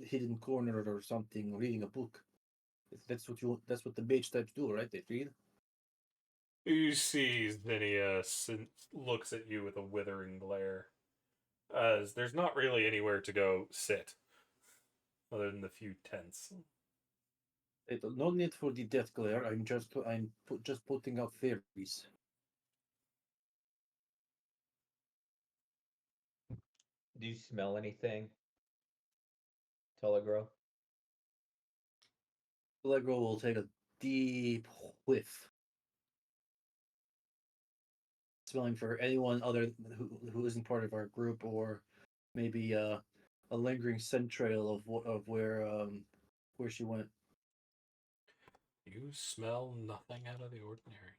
hidden corner or something, reading a book. That's what the mage types do, right? They read. You see Zinnia looks at you with a withering glare, as there's not really anywhere to go sit, other than the few tents. No need for the death glare. Just putting out theories. Do you smell anything, Telegro? Allegro will take a deep whiff, smelling for anyone other who isn't part of our group, or maybe a lingering scent trail of where she went. You smell nothing out of the ordinary.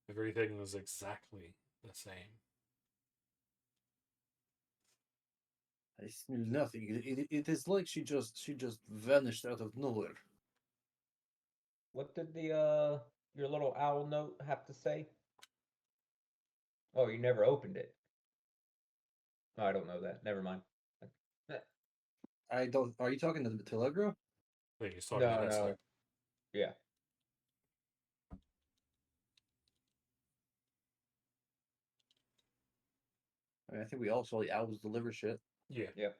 Everything is exactly the same. I smell nothing. It is like she just vanished out of nowhere. What did the your little owl note have to say? Oh, you never opened it. Oh, I don't know that. Never mind. I don't. Are you talking to Telegro? I think he's talking to No, Hessler. no. Yeah. I think we all saw the owls deliver shit. Yeah. Yep.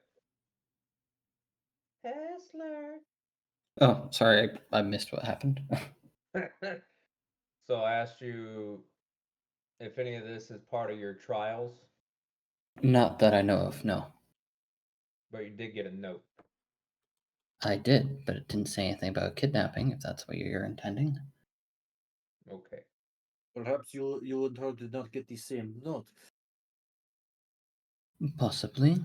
Hessler. Oh, sorry, I missed what happened. So I asked you if any of this is part of your trials, Not that I know of, no. but you did get a note. I did, but it didn't say anything about kidnapping, if that's what you're intending. Okay. Perhaps you and her did not get the same note. Possibly.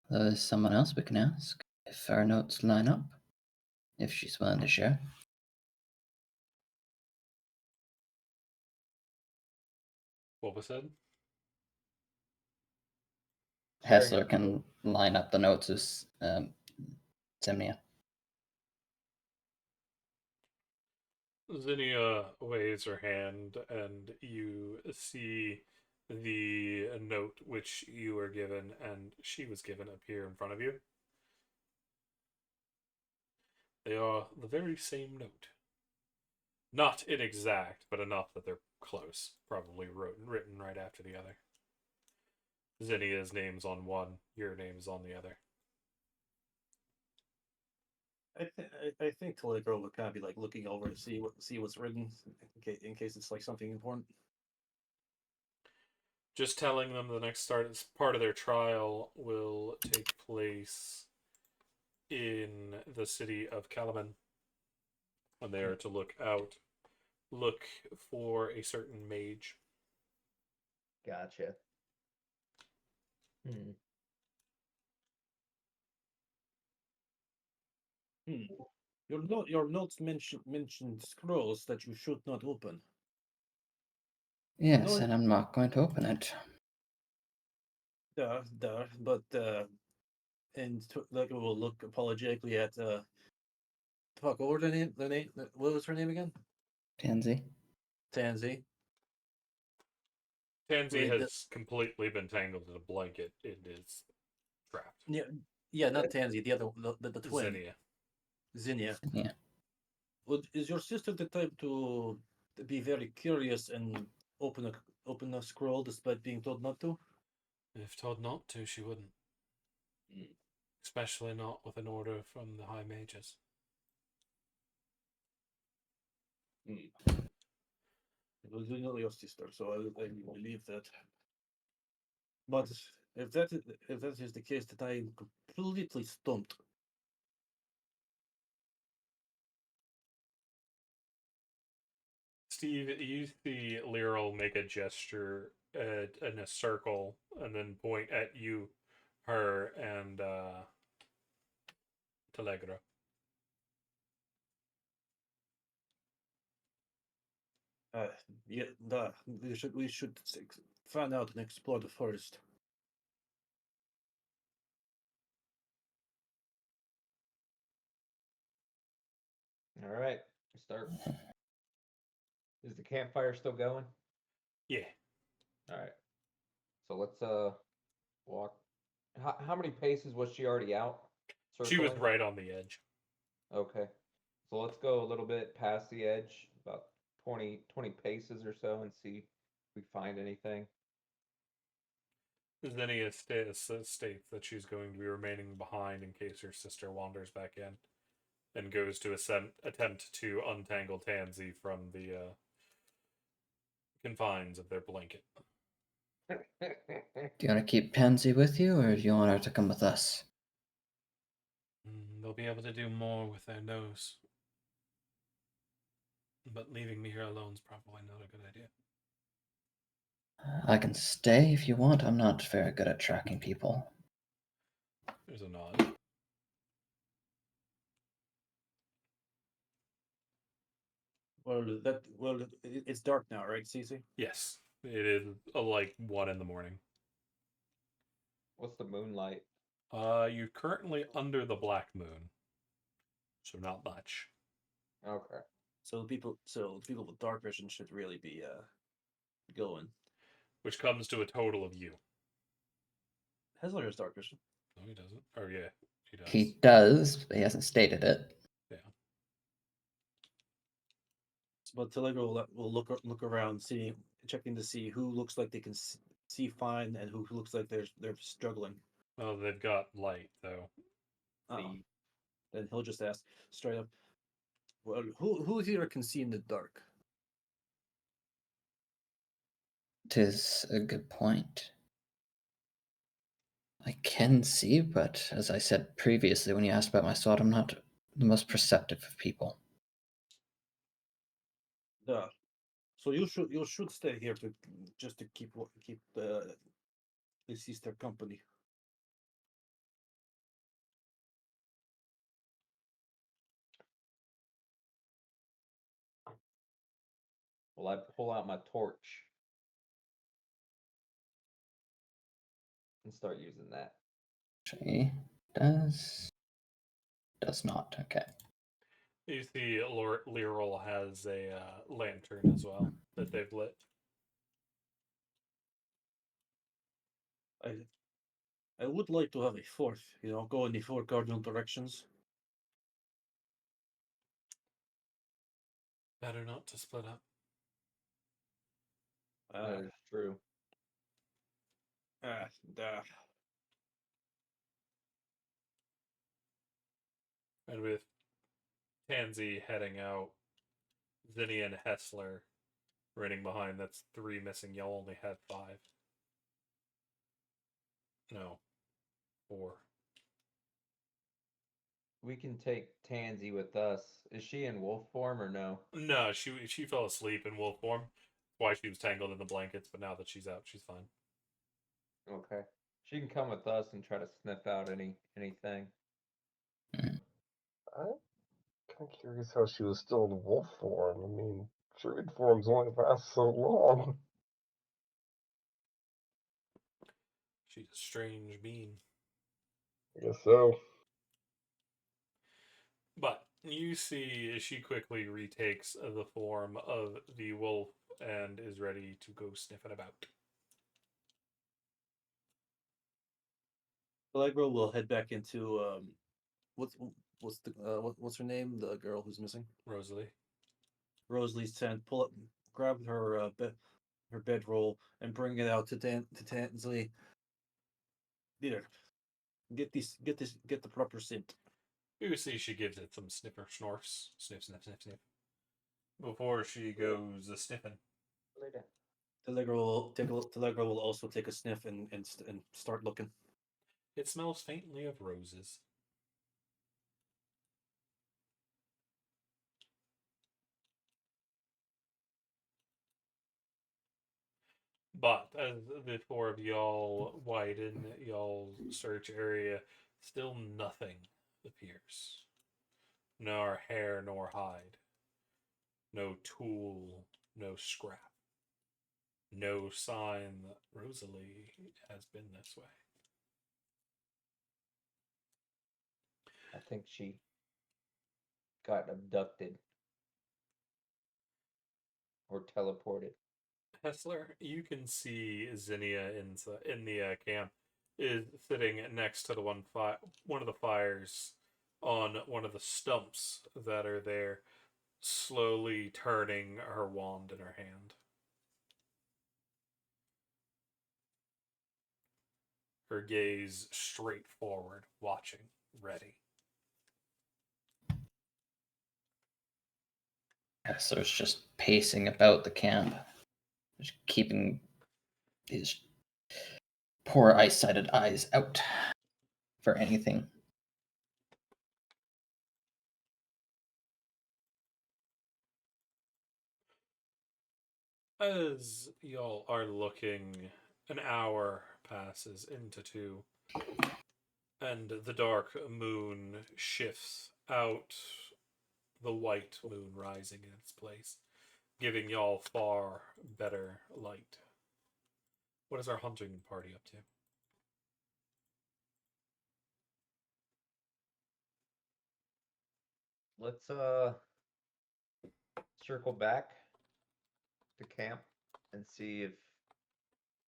There's someone else we can ask, if our notes line up, if she's willing to share. What was said? Sharing Hessler of can line up the notes as Zemnia. Zinnia waves her hand, and you see the note which you were given and she was given appear in front of you. They are the very same note. Not inexact, but enough that they're close. Probably written right after the other. Zinnia's name's on one, your name's on the other. I think Telegro would kind of be like looking over to see what's written in case it's like something important. Just telling them the next part of their trial will take place in the city of Kalaman. And they are to look for a certain mage. Gotcha. Hmm. Your notes mention scrolls that you should not open. Yes, No, and I'm not going to open it. but like will look apologetically at fuck. What was her name? What was her name again? Tansy. Tansy. Tansy Wait, has completely been tangled in a blanket. It is trapped. yeah, not Tansy. The other, the twin. Zinnia. Zinnia. Yeah. Is your sister the type to be very curious and open a scroll despite being told not to? If told not to, she wouldn't. Especially not with an order from the High Mages. Well, you know your sister, so I believe that. But if that is the case, that I am completely stumped. Steve, you see Lyral make a gesture in a circle and then point at you, her, and Telegra. Yeah, we should find out and explore the forest. All right. Start. Is the campfire still going? Yeah. All right. So let's walk. How many paces was she already out? She was circling? right on the edge. Okay. So let's go a little bit past the edge, about 20 paces or so, and see if we find anything. Zinnia states that she's going to be remaining behind in case her sister wanders back in, and goes to attempt to untangle Tansy from the confines of their blanket. Do you want to keep Pansy with you, or do you want her to come with us? They'll be able to do more with their nose. But leaving me here alone is probably not a good idea. I can stay if you want. I'm not very good at tracking people. There's a nod. It's dark now, right, Cece? Yes, it is like 1 in the morning. What's the moonlight? You're currently under the black moon, so not much. Okay. So the people with dark vision should really be going. Which comes to a total of you. Hesler has dark vision. No, he doesn't. Or yeah, he does. He does, but he hasn't stated it. Yeah. But Telegro will look around, checking to see who looks like they can see fine and who looks like they're struggling. Well, they've got light though. Oh. Then he'll just ask straight up, "Well, who here can see in the dark?" Tis a good point. I can see, but as I said previously when you asked about my sword, I'm not the most perceptive of people. Yeah. So you should stay here to just to keep the sister company. Well, I pull out my torch and start using that. She does not. Okay. You see, Leroy has a lantern as well that they've lit. I would like to have a fourth, go in the four cardinal directions. Better not to split up. That is true. Duh. And with Tansy heading out, Zinnia and Hessler running behind. That's 3 missing. Y'all only had 5. No, 4. We can take Tansy with us. Is she in wolf form or no? No, she fell asleep in wolf form. Why she was tangled in the blankets, but now that she's out, she's fine. Okay. She can come with us and try to sniff out anything. I'm kind of curious how she was still in wolf form. I mean, druid forms only last so long. She's a strange being. I guess so. But you see she quickly retakes the form of the wolf and is ready to go sniffing about. Allegro will head back into what's what's her name? The girl who's missing. Rosalie. Rosalie's tent. Grab her her bedroll and bring it out to Tansy. Here, get the proper scent. You see she gives it some sniffer snorfs. Sniff, sniff, sniff, sniff. Before she goes a sniffing. Telegro will also take a sniff and start looking. It smells faintly of roses. But as the 4 of y'all widen y'all's search area, still nothing appears. Nor hair nor hide. No tool, no scrap. No sign that Rosalie has been this way. I think she got abducted or teleported. Hessler, you can see Zinnia in the camp. is sitting next to the one of the fires on one of the stumps that are there, slowly turning her wand in her hand. Her gaze straight forward, watching, ready. Hessler's just pacing about the camp, just keeping his poor eye-sighted eyes out for anything. As y'all are looking, an hour passes into two, and the dark moon shifts out, the white moon rising in its place, giving y'all far better light. What is our hunting party up to? Let's circle back to camp and see if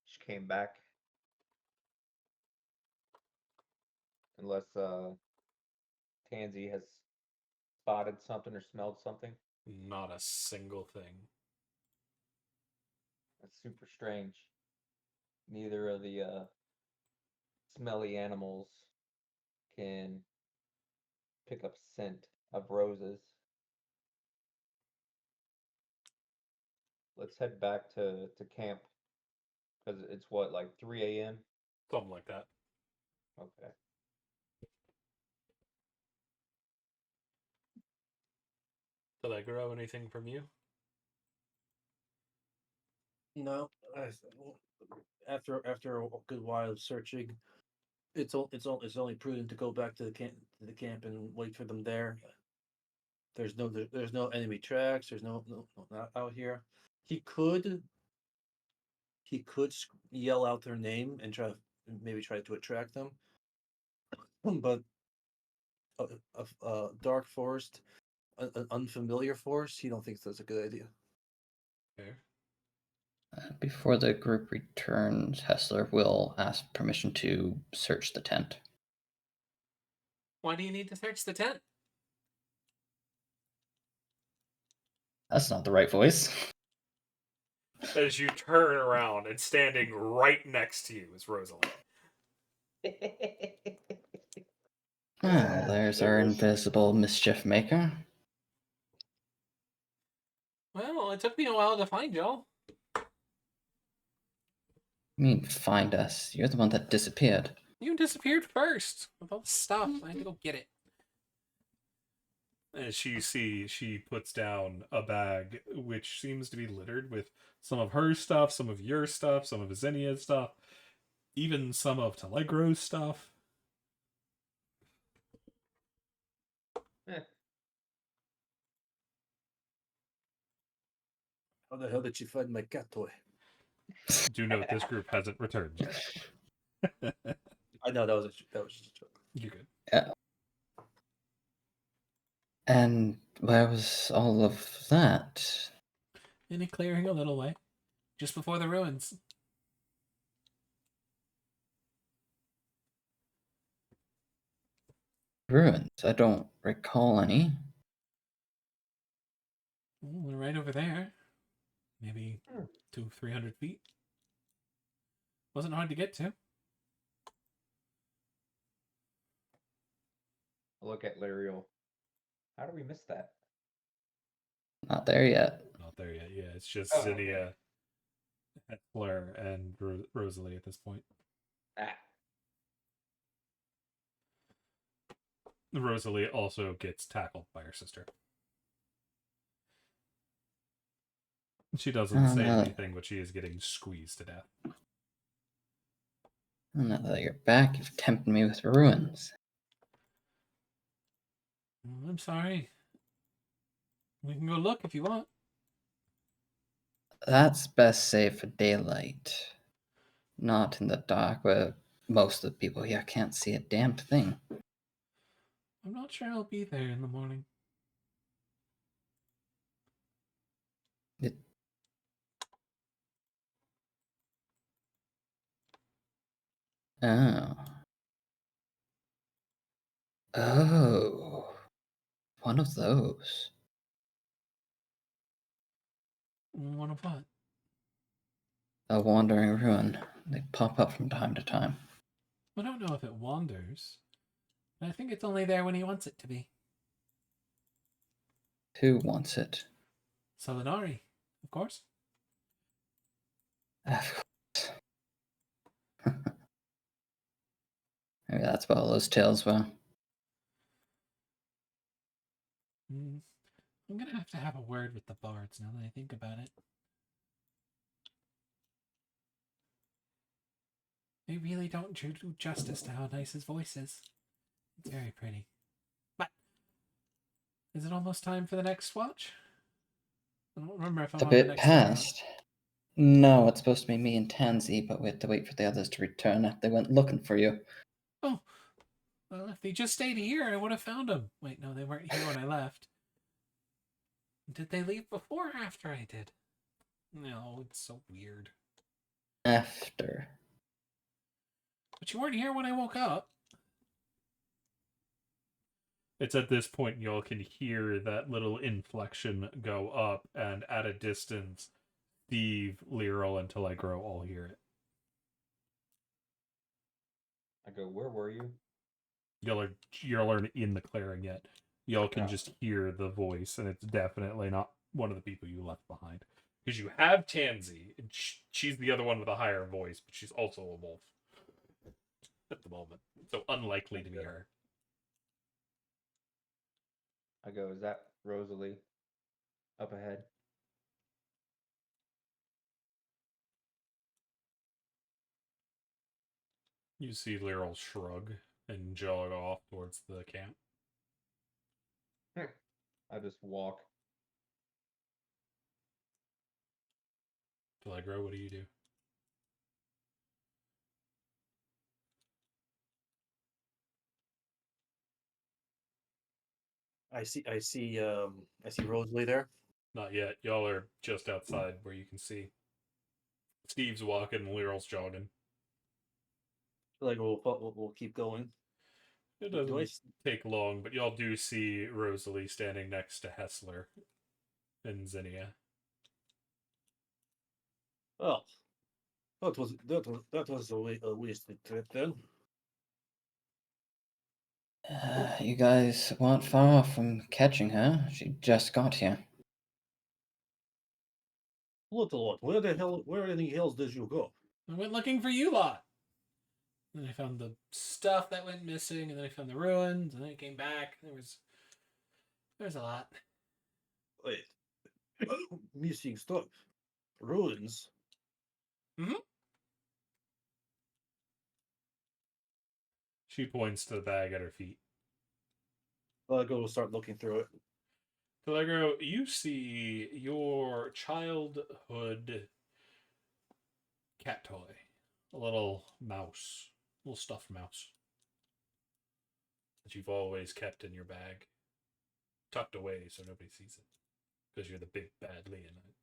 she came back. Unless Tansy has spotted something or smelled something. Not a single thing. That's super strange. Neither of the smelly animals can pick up scent of roses. Let's head back to camp because it's what, like 3 a.m. Something like that. Okay. Did I grow anything from you? No, after a good while of searching, it's only prudent to go back to the camp and wait for them there. There's no enemy tracks. There's no not out here. He could yell out their name and maybe try to attract them, but a dark forest, an unfamiliar forest, he don't think that's a good idea. Fair. Before the group returns, Hessler will ask permission to search the tent. Why do you need to search the tent? That's not the right voice. As you turn around and standing right next to you is Rosalie. Well, there's our invisible mischief maker. Well, it took me a while to find y'all. You mean find us? You're the one that disappeared. You disappeared first with all the stuff. I had to go get it. As she puts down a bag which seems to be littered with some of her stuff, some of your stuff, some of Zennia's stuff, even some of Telegro's stuff. How the hell did you find my cat toy? Do note this group hasn't returned yet. I know that was just a joke. You're good. Yeah. And where was all of that? In a clearing a little way, just before the ruins. Ruins. I don't recall any. We're right over there. Maybe 200-300 feet. Wasn't hard to get to. Look at Lariel. How do we miss that? Not there yet. Not there yet. Yeah, it's just Oh, Zinnia, Fleur, and Rosalie at this point. Ah. Rosalie also gets tackled by her sister. She doesn't say anything, but she is getting squeezed to death. Now that you're back, you've tempted me with ruins. I'm sorry. We can go look if you want. That's best saved for daylight. Not in the dark where most of the people here can't see a damned thing. I'm not sure I'll be there in the morning. Oh. Oh. One of those. One of what? A wandering ruin. They pop up from time to time. I don't know if it wanders. I think it's only there when he wants it to be. Who wants it? Solinari, of course. Of course. Maybe that's what all those tales were. I'm gonna have a word with the bards now that I think about it. They really don't do justice to how nice his voice is. It's very pretty. But is it almost time for the next watch? I don't remember if I'm A on the bit next one or not. past. No, it's supposed to be me and Tansy, but we had to wait for the others to return after they went looking for you. Oh, well, if they just stayed here, I would have found them. Wait, no, they weren't here when I left. Did they leave before or after I did? No, it's so weird. After. But you weren't here when I woke up. It's at this point y'all can hear that little inflection go up, and at a distance, Steve, Lyral, and Telegro all hear it. I go, where were you? Y'all aren't in the clearing yet. Y'all can Oh. just hear the voice, and it's definitely not one of the people you left behind. Because you have Tansy, and she's the other one with a higher voice, but she's also a wolf at the moment. So unlikely to be her. I go, is that Rosalie up ahead? You see Lyral shrug and jog off towards the camp. I just walk. Telegro, what do you do? I see Rosalie there. Not yet. Y'all are just outside where you can see. Steve's walking, Lyral's jogging. Like we'll keep going. It Do I? doesn't take long, but y'all do see Rosalie standing next to Hessler and Zinnia. Well, that was a wasted trip then. You guys weren't far off from catching her. She just got here. Little where in the hills did you go? I went looking for you lot. And then I found the stuff that went missing, and then I found the ruins, and then I came back. There's a lot. Wait, missing stuff, ruins. She points to the bag at her feet. I'll go start looking through it. Telegro, you see your childhood cat toy. A little mouse. A little stuffed mouse. That you've always kept in your bag. Tucked away so nobody sees it. Because you're the big bad Leonite.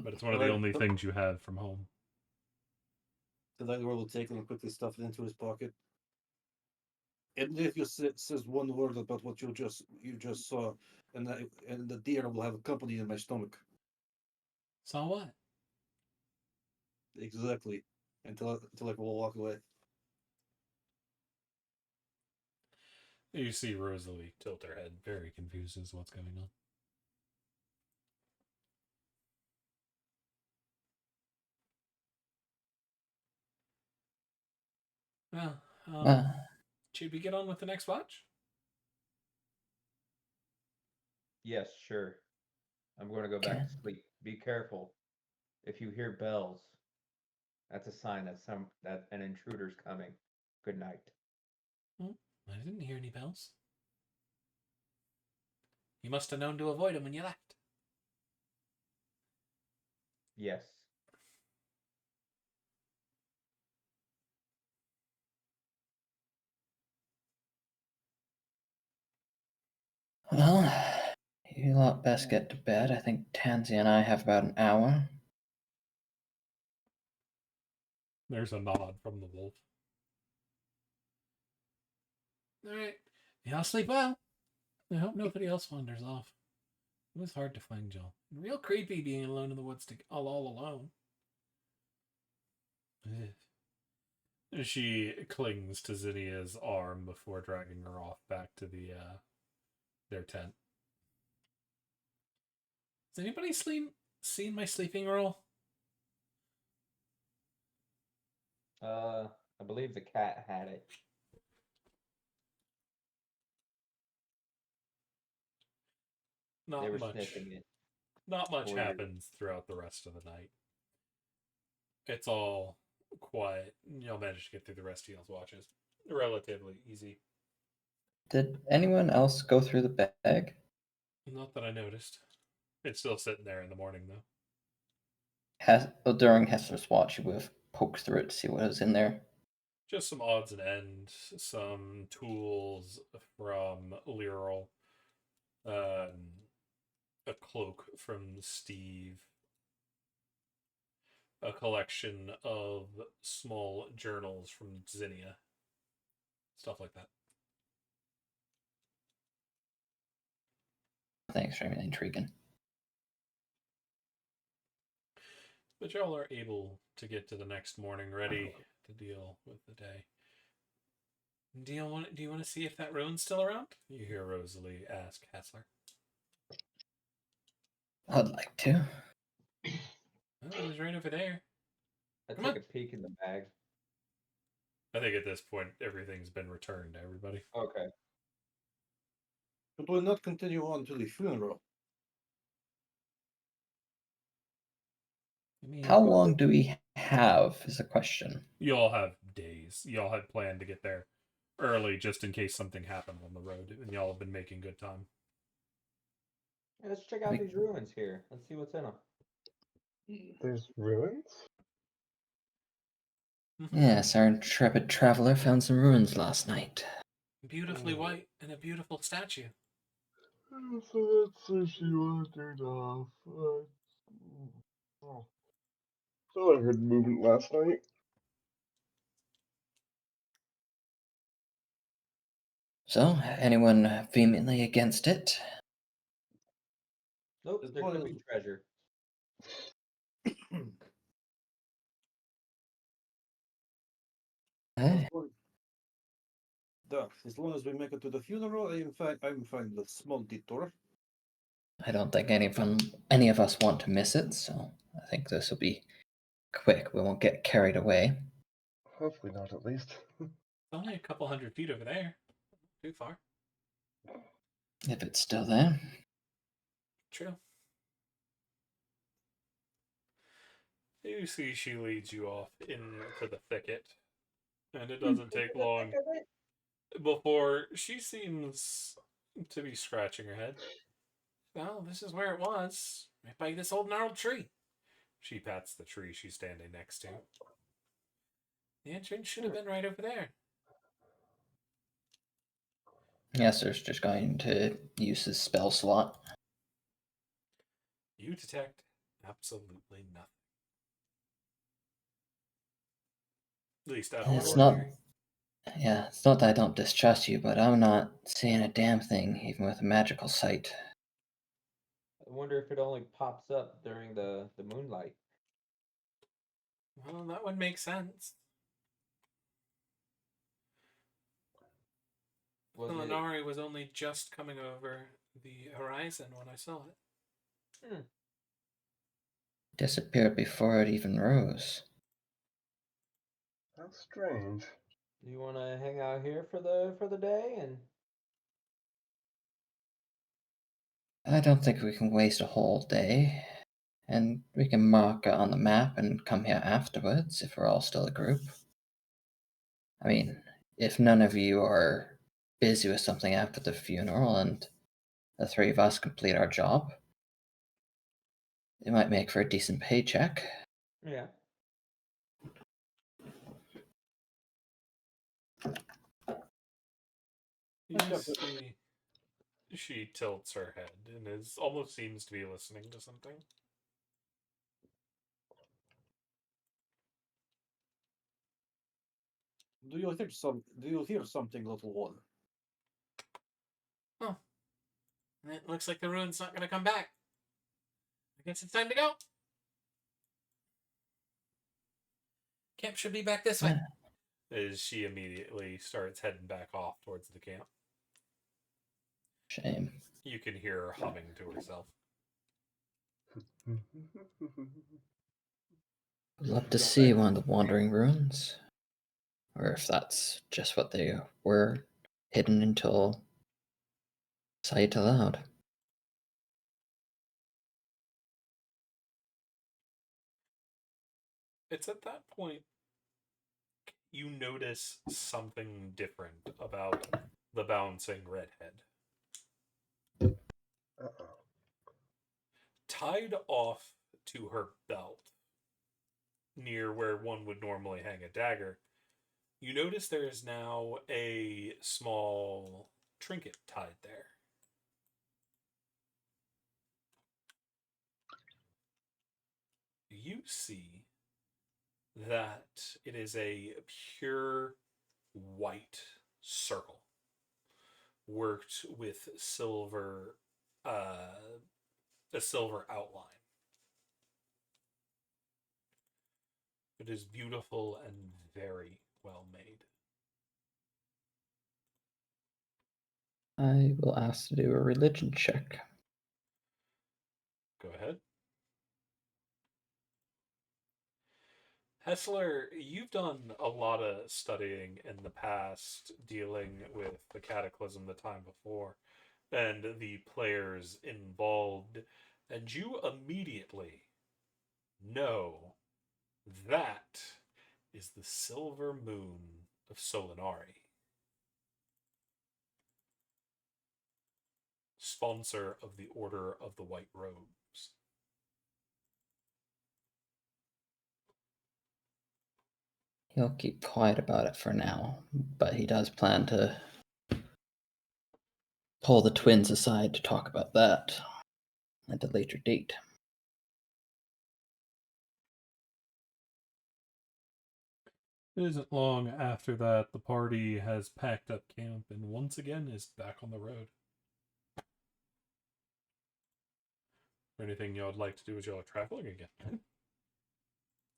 But it's one of the only things you have from home. The Legor will take it and quickly stuff it into his pocket. And if you says one word about what you just saw, and the deer will have a company in my stomach. Saw what? Exactly. Until I will walk away. You see Rosalie tilt her head, very confused as to what's going on. Well, should we get on with the next watch? Yes, sure. I'm going to go back to sleep. Be careful. If you hear bells, that's a sign that an intruder's coming. Good night. I didn't hear any bells. You must have known to avoid them when you left. Yes. Well, you lot best get to bed. I think Tansy and I have about an hour. There's a nod from the wolf. All right. Y'all sleep well. I hope nobody else wanders off. It was hard to find y'all. Real creepy being alone in the woods all alone. She clings to Zinnia's arm before dragging her off back to their tent. Has anybody seen my sleeping roll? I believe the cat had it. They Not were much. sniffing it. Not much For you. happens throughout the rest of the night. It's all quiet. Y'all manage to get through the rest of y'all's watches. Relatively easy. Did anyone else go through the bag? Not that I noticed. It's still sitting there in the morning, though. During Hessler's watch, you would have poked through it to see what was in there. Just some odds and ends, some tools from Lyral, a cloak from Steve, a collection of small journals from Zinnia, stuff like that. Thanks for intriguing. But y'all are able to get to the next morning ready to deal with the day. Do you want to see if that ruin's still around? You hear Rosalie ask Hassler. I'd like to. Oh, it was right over there. I Come take on. a peek in the bag. I think at this point everything's been returned to everybody. Okay. But we'll not continue on to the funeral. I mean, How long do we have is a question. you all have days. Y'all had planned to get there early just in case something happened on the road, and y'all have been making good time. Yeah, let's check out these ruins here. Let's see what's in them. There's ruins? Yes, our intrepid traveler found some ruins last night. Beautifully white and a beautiful statue. So that's where she wandered off. Oh. So I heard movement last night. So, anyone vehemently against it? Nope, As there long could as- be treasure. Eh, As long as we make it to the funeral, I'm fine with small detour. I don't think any of us want to miss it, so I think this will be quick. We won't get carried away. Hopefully not, at least. It's only a couple 100 feet over there. Too far. If it's still there. True. You see she leads you off into the thicket. And it doesn't take long before she seems to be scratching her head. Well, this is where it was. Right by this old gnarled tree. She pats the tree she's standing next to. The entrance should have been right over there. Yesser's just going to use his spell slot. You detect absolutely nothing. At least out of the It's not. ordinary. Yeah, it's not that I don't distrust you, but I'm not seeing a damn thing, even with a magical sight. I wonder if it only pops up during the moonlight. Well, that would make sense. Was it? Molinari was only just coming over the horizon when I saw it. Disappeared before it even rose. How strange. Do you want to hang out here for the day and? I don't think we can waste a whole day. And we can mark it on the map and come here afterwards if we're all still a group. I mean, if none of you are busy with something after the funeral and the three of us complete our job, it might make for a decent paycheck. Yeah. You see, she tilts her head and almost seems to be listening to something. Do you hear something, little one? Oh, it looks like the ruin's not going to come back. I guess it's time to go. Camp should be back this way. As she immediately starts heading back off towards the camp. Shame. You can hear her humming to herself. I'd love to see one of the wandering ruins. Or if that's just what they were, hidden until sight allowed. It's at that point you notice something different about the bouncing redhead. Uh-oh. Tied off to her belt, near where one would normally hang a dagger, you notice there is now a small trinket tied there. You see that it is a pure white circle worked with silver, a silver outline. It is beautiful and very well made. I will ask to do a religion check. Go ahead. Hessler, you've done a lot of studying in the past dealing with the Cataclysm the time before and the players involved, and you immediately know that is the silver moon of Solinari, sponsor of the Order of the White Robes. He'll keep quiet about it for now, but he does plan to pull the twins aside to talk about that at a later date. It isn't long after that the party has packed up camp and once again is back on the road. Anything y'all would like to do as y'all are traveling again?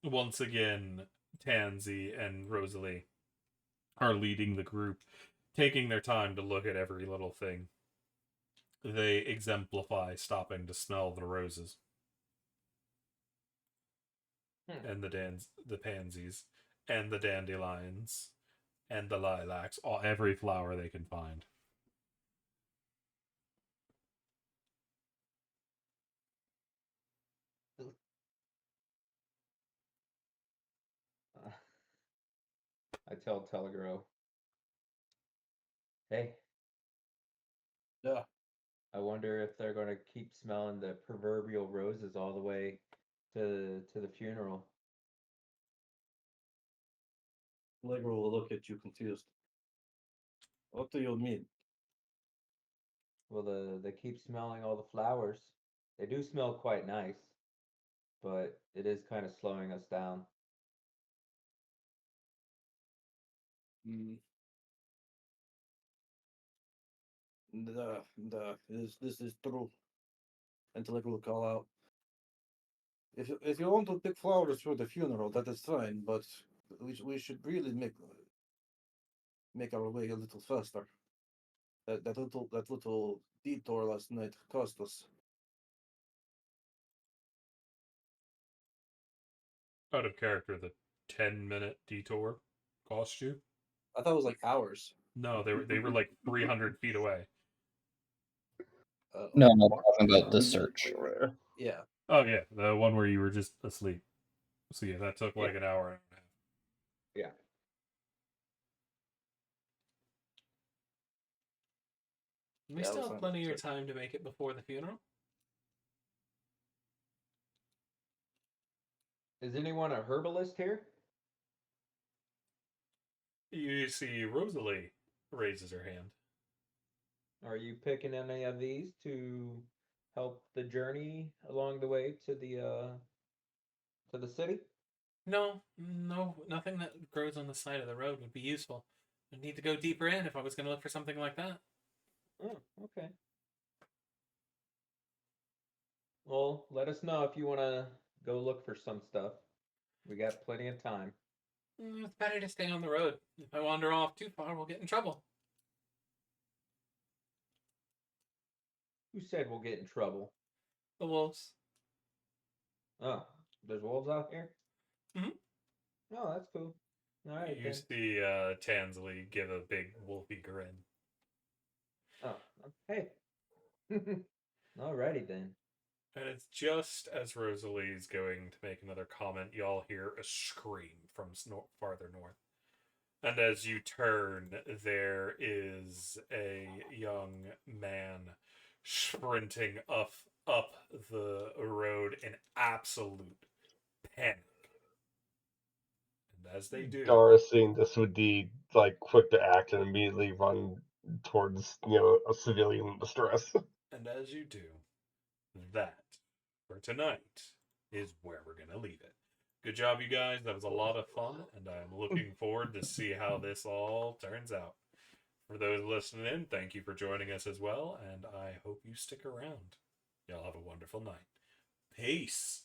Once again, Tansy and Rosalie are leading the group, taking their time to look at every little thing. They exemplify stopping to smell the roses and the pansies and the dandelions and the lilacs, every flower they can find. I tell Telegro, hey, Yeah. I wonder if they're going to keep smelling the proverbial roses all the way to the funeral. Legro will look at you confused. What do you mean? Well, they keep smelling all the flowers. They do smell quite nice, but it is kind of slowing us down. Mm. This is true. And Legro will call out. If you want to pick flowers for the funeral, that is fine, but we should really make our way a little faster. That little detour last night cost us. Out of character, the 10-minute detour cost you? I thought it was like hours. No, they were like 300 feet away. No, I'm not talking about the search. Yeah. Oh yeah, the one where you were just asleep. So yeah, that took like an hour and a half. Yeah. We Yeah, still that have was plenty of fine. time to make it before the funeral. Is anyone a herbalist here? You see Rosalie raises her hand. Are you picking any of these to help the journey along the way to the city? No, nothing that grows on the side of the road would be useful. I'd need to go deeper in if I was going to look for something like that. Oh, okay. Well, let us know if you want to go look for some stuff. We got plenty of time. It's better to stay on the road. If I wander off too far, we'll get in trouble. Who said we'll get in trouble? The wolves. Oh, there's wolves out here? Mhm. Oh, that's cool. All right, You then. see Tansley give a big wolfy grin. Oh, hey. Alrighty then. And it's just as Rosalie's going to make another comment, y'all hear a scream from farther north. And as you turn, there is a young man sprinting up the road in absolute panic. And as they do, Dara, seeing this, would be like quick to act and immediately run towards a civilian in distress. and as you do, that for tonight is where we're gonna leave it. Good job, you guys. That was a lot of fun, and I'm looking forward to see how this all turns out. For those listening in, thank you for joining us as well, and I hope you stick around. Y'all have a wonderful night. Peace.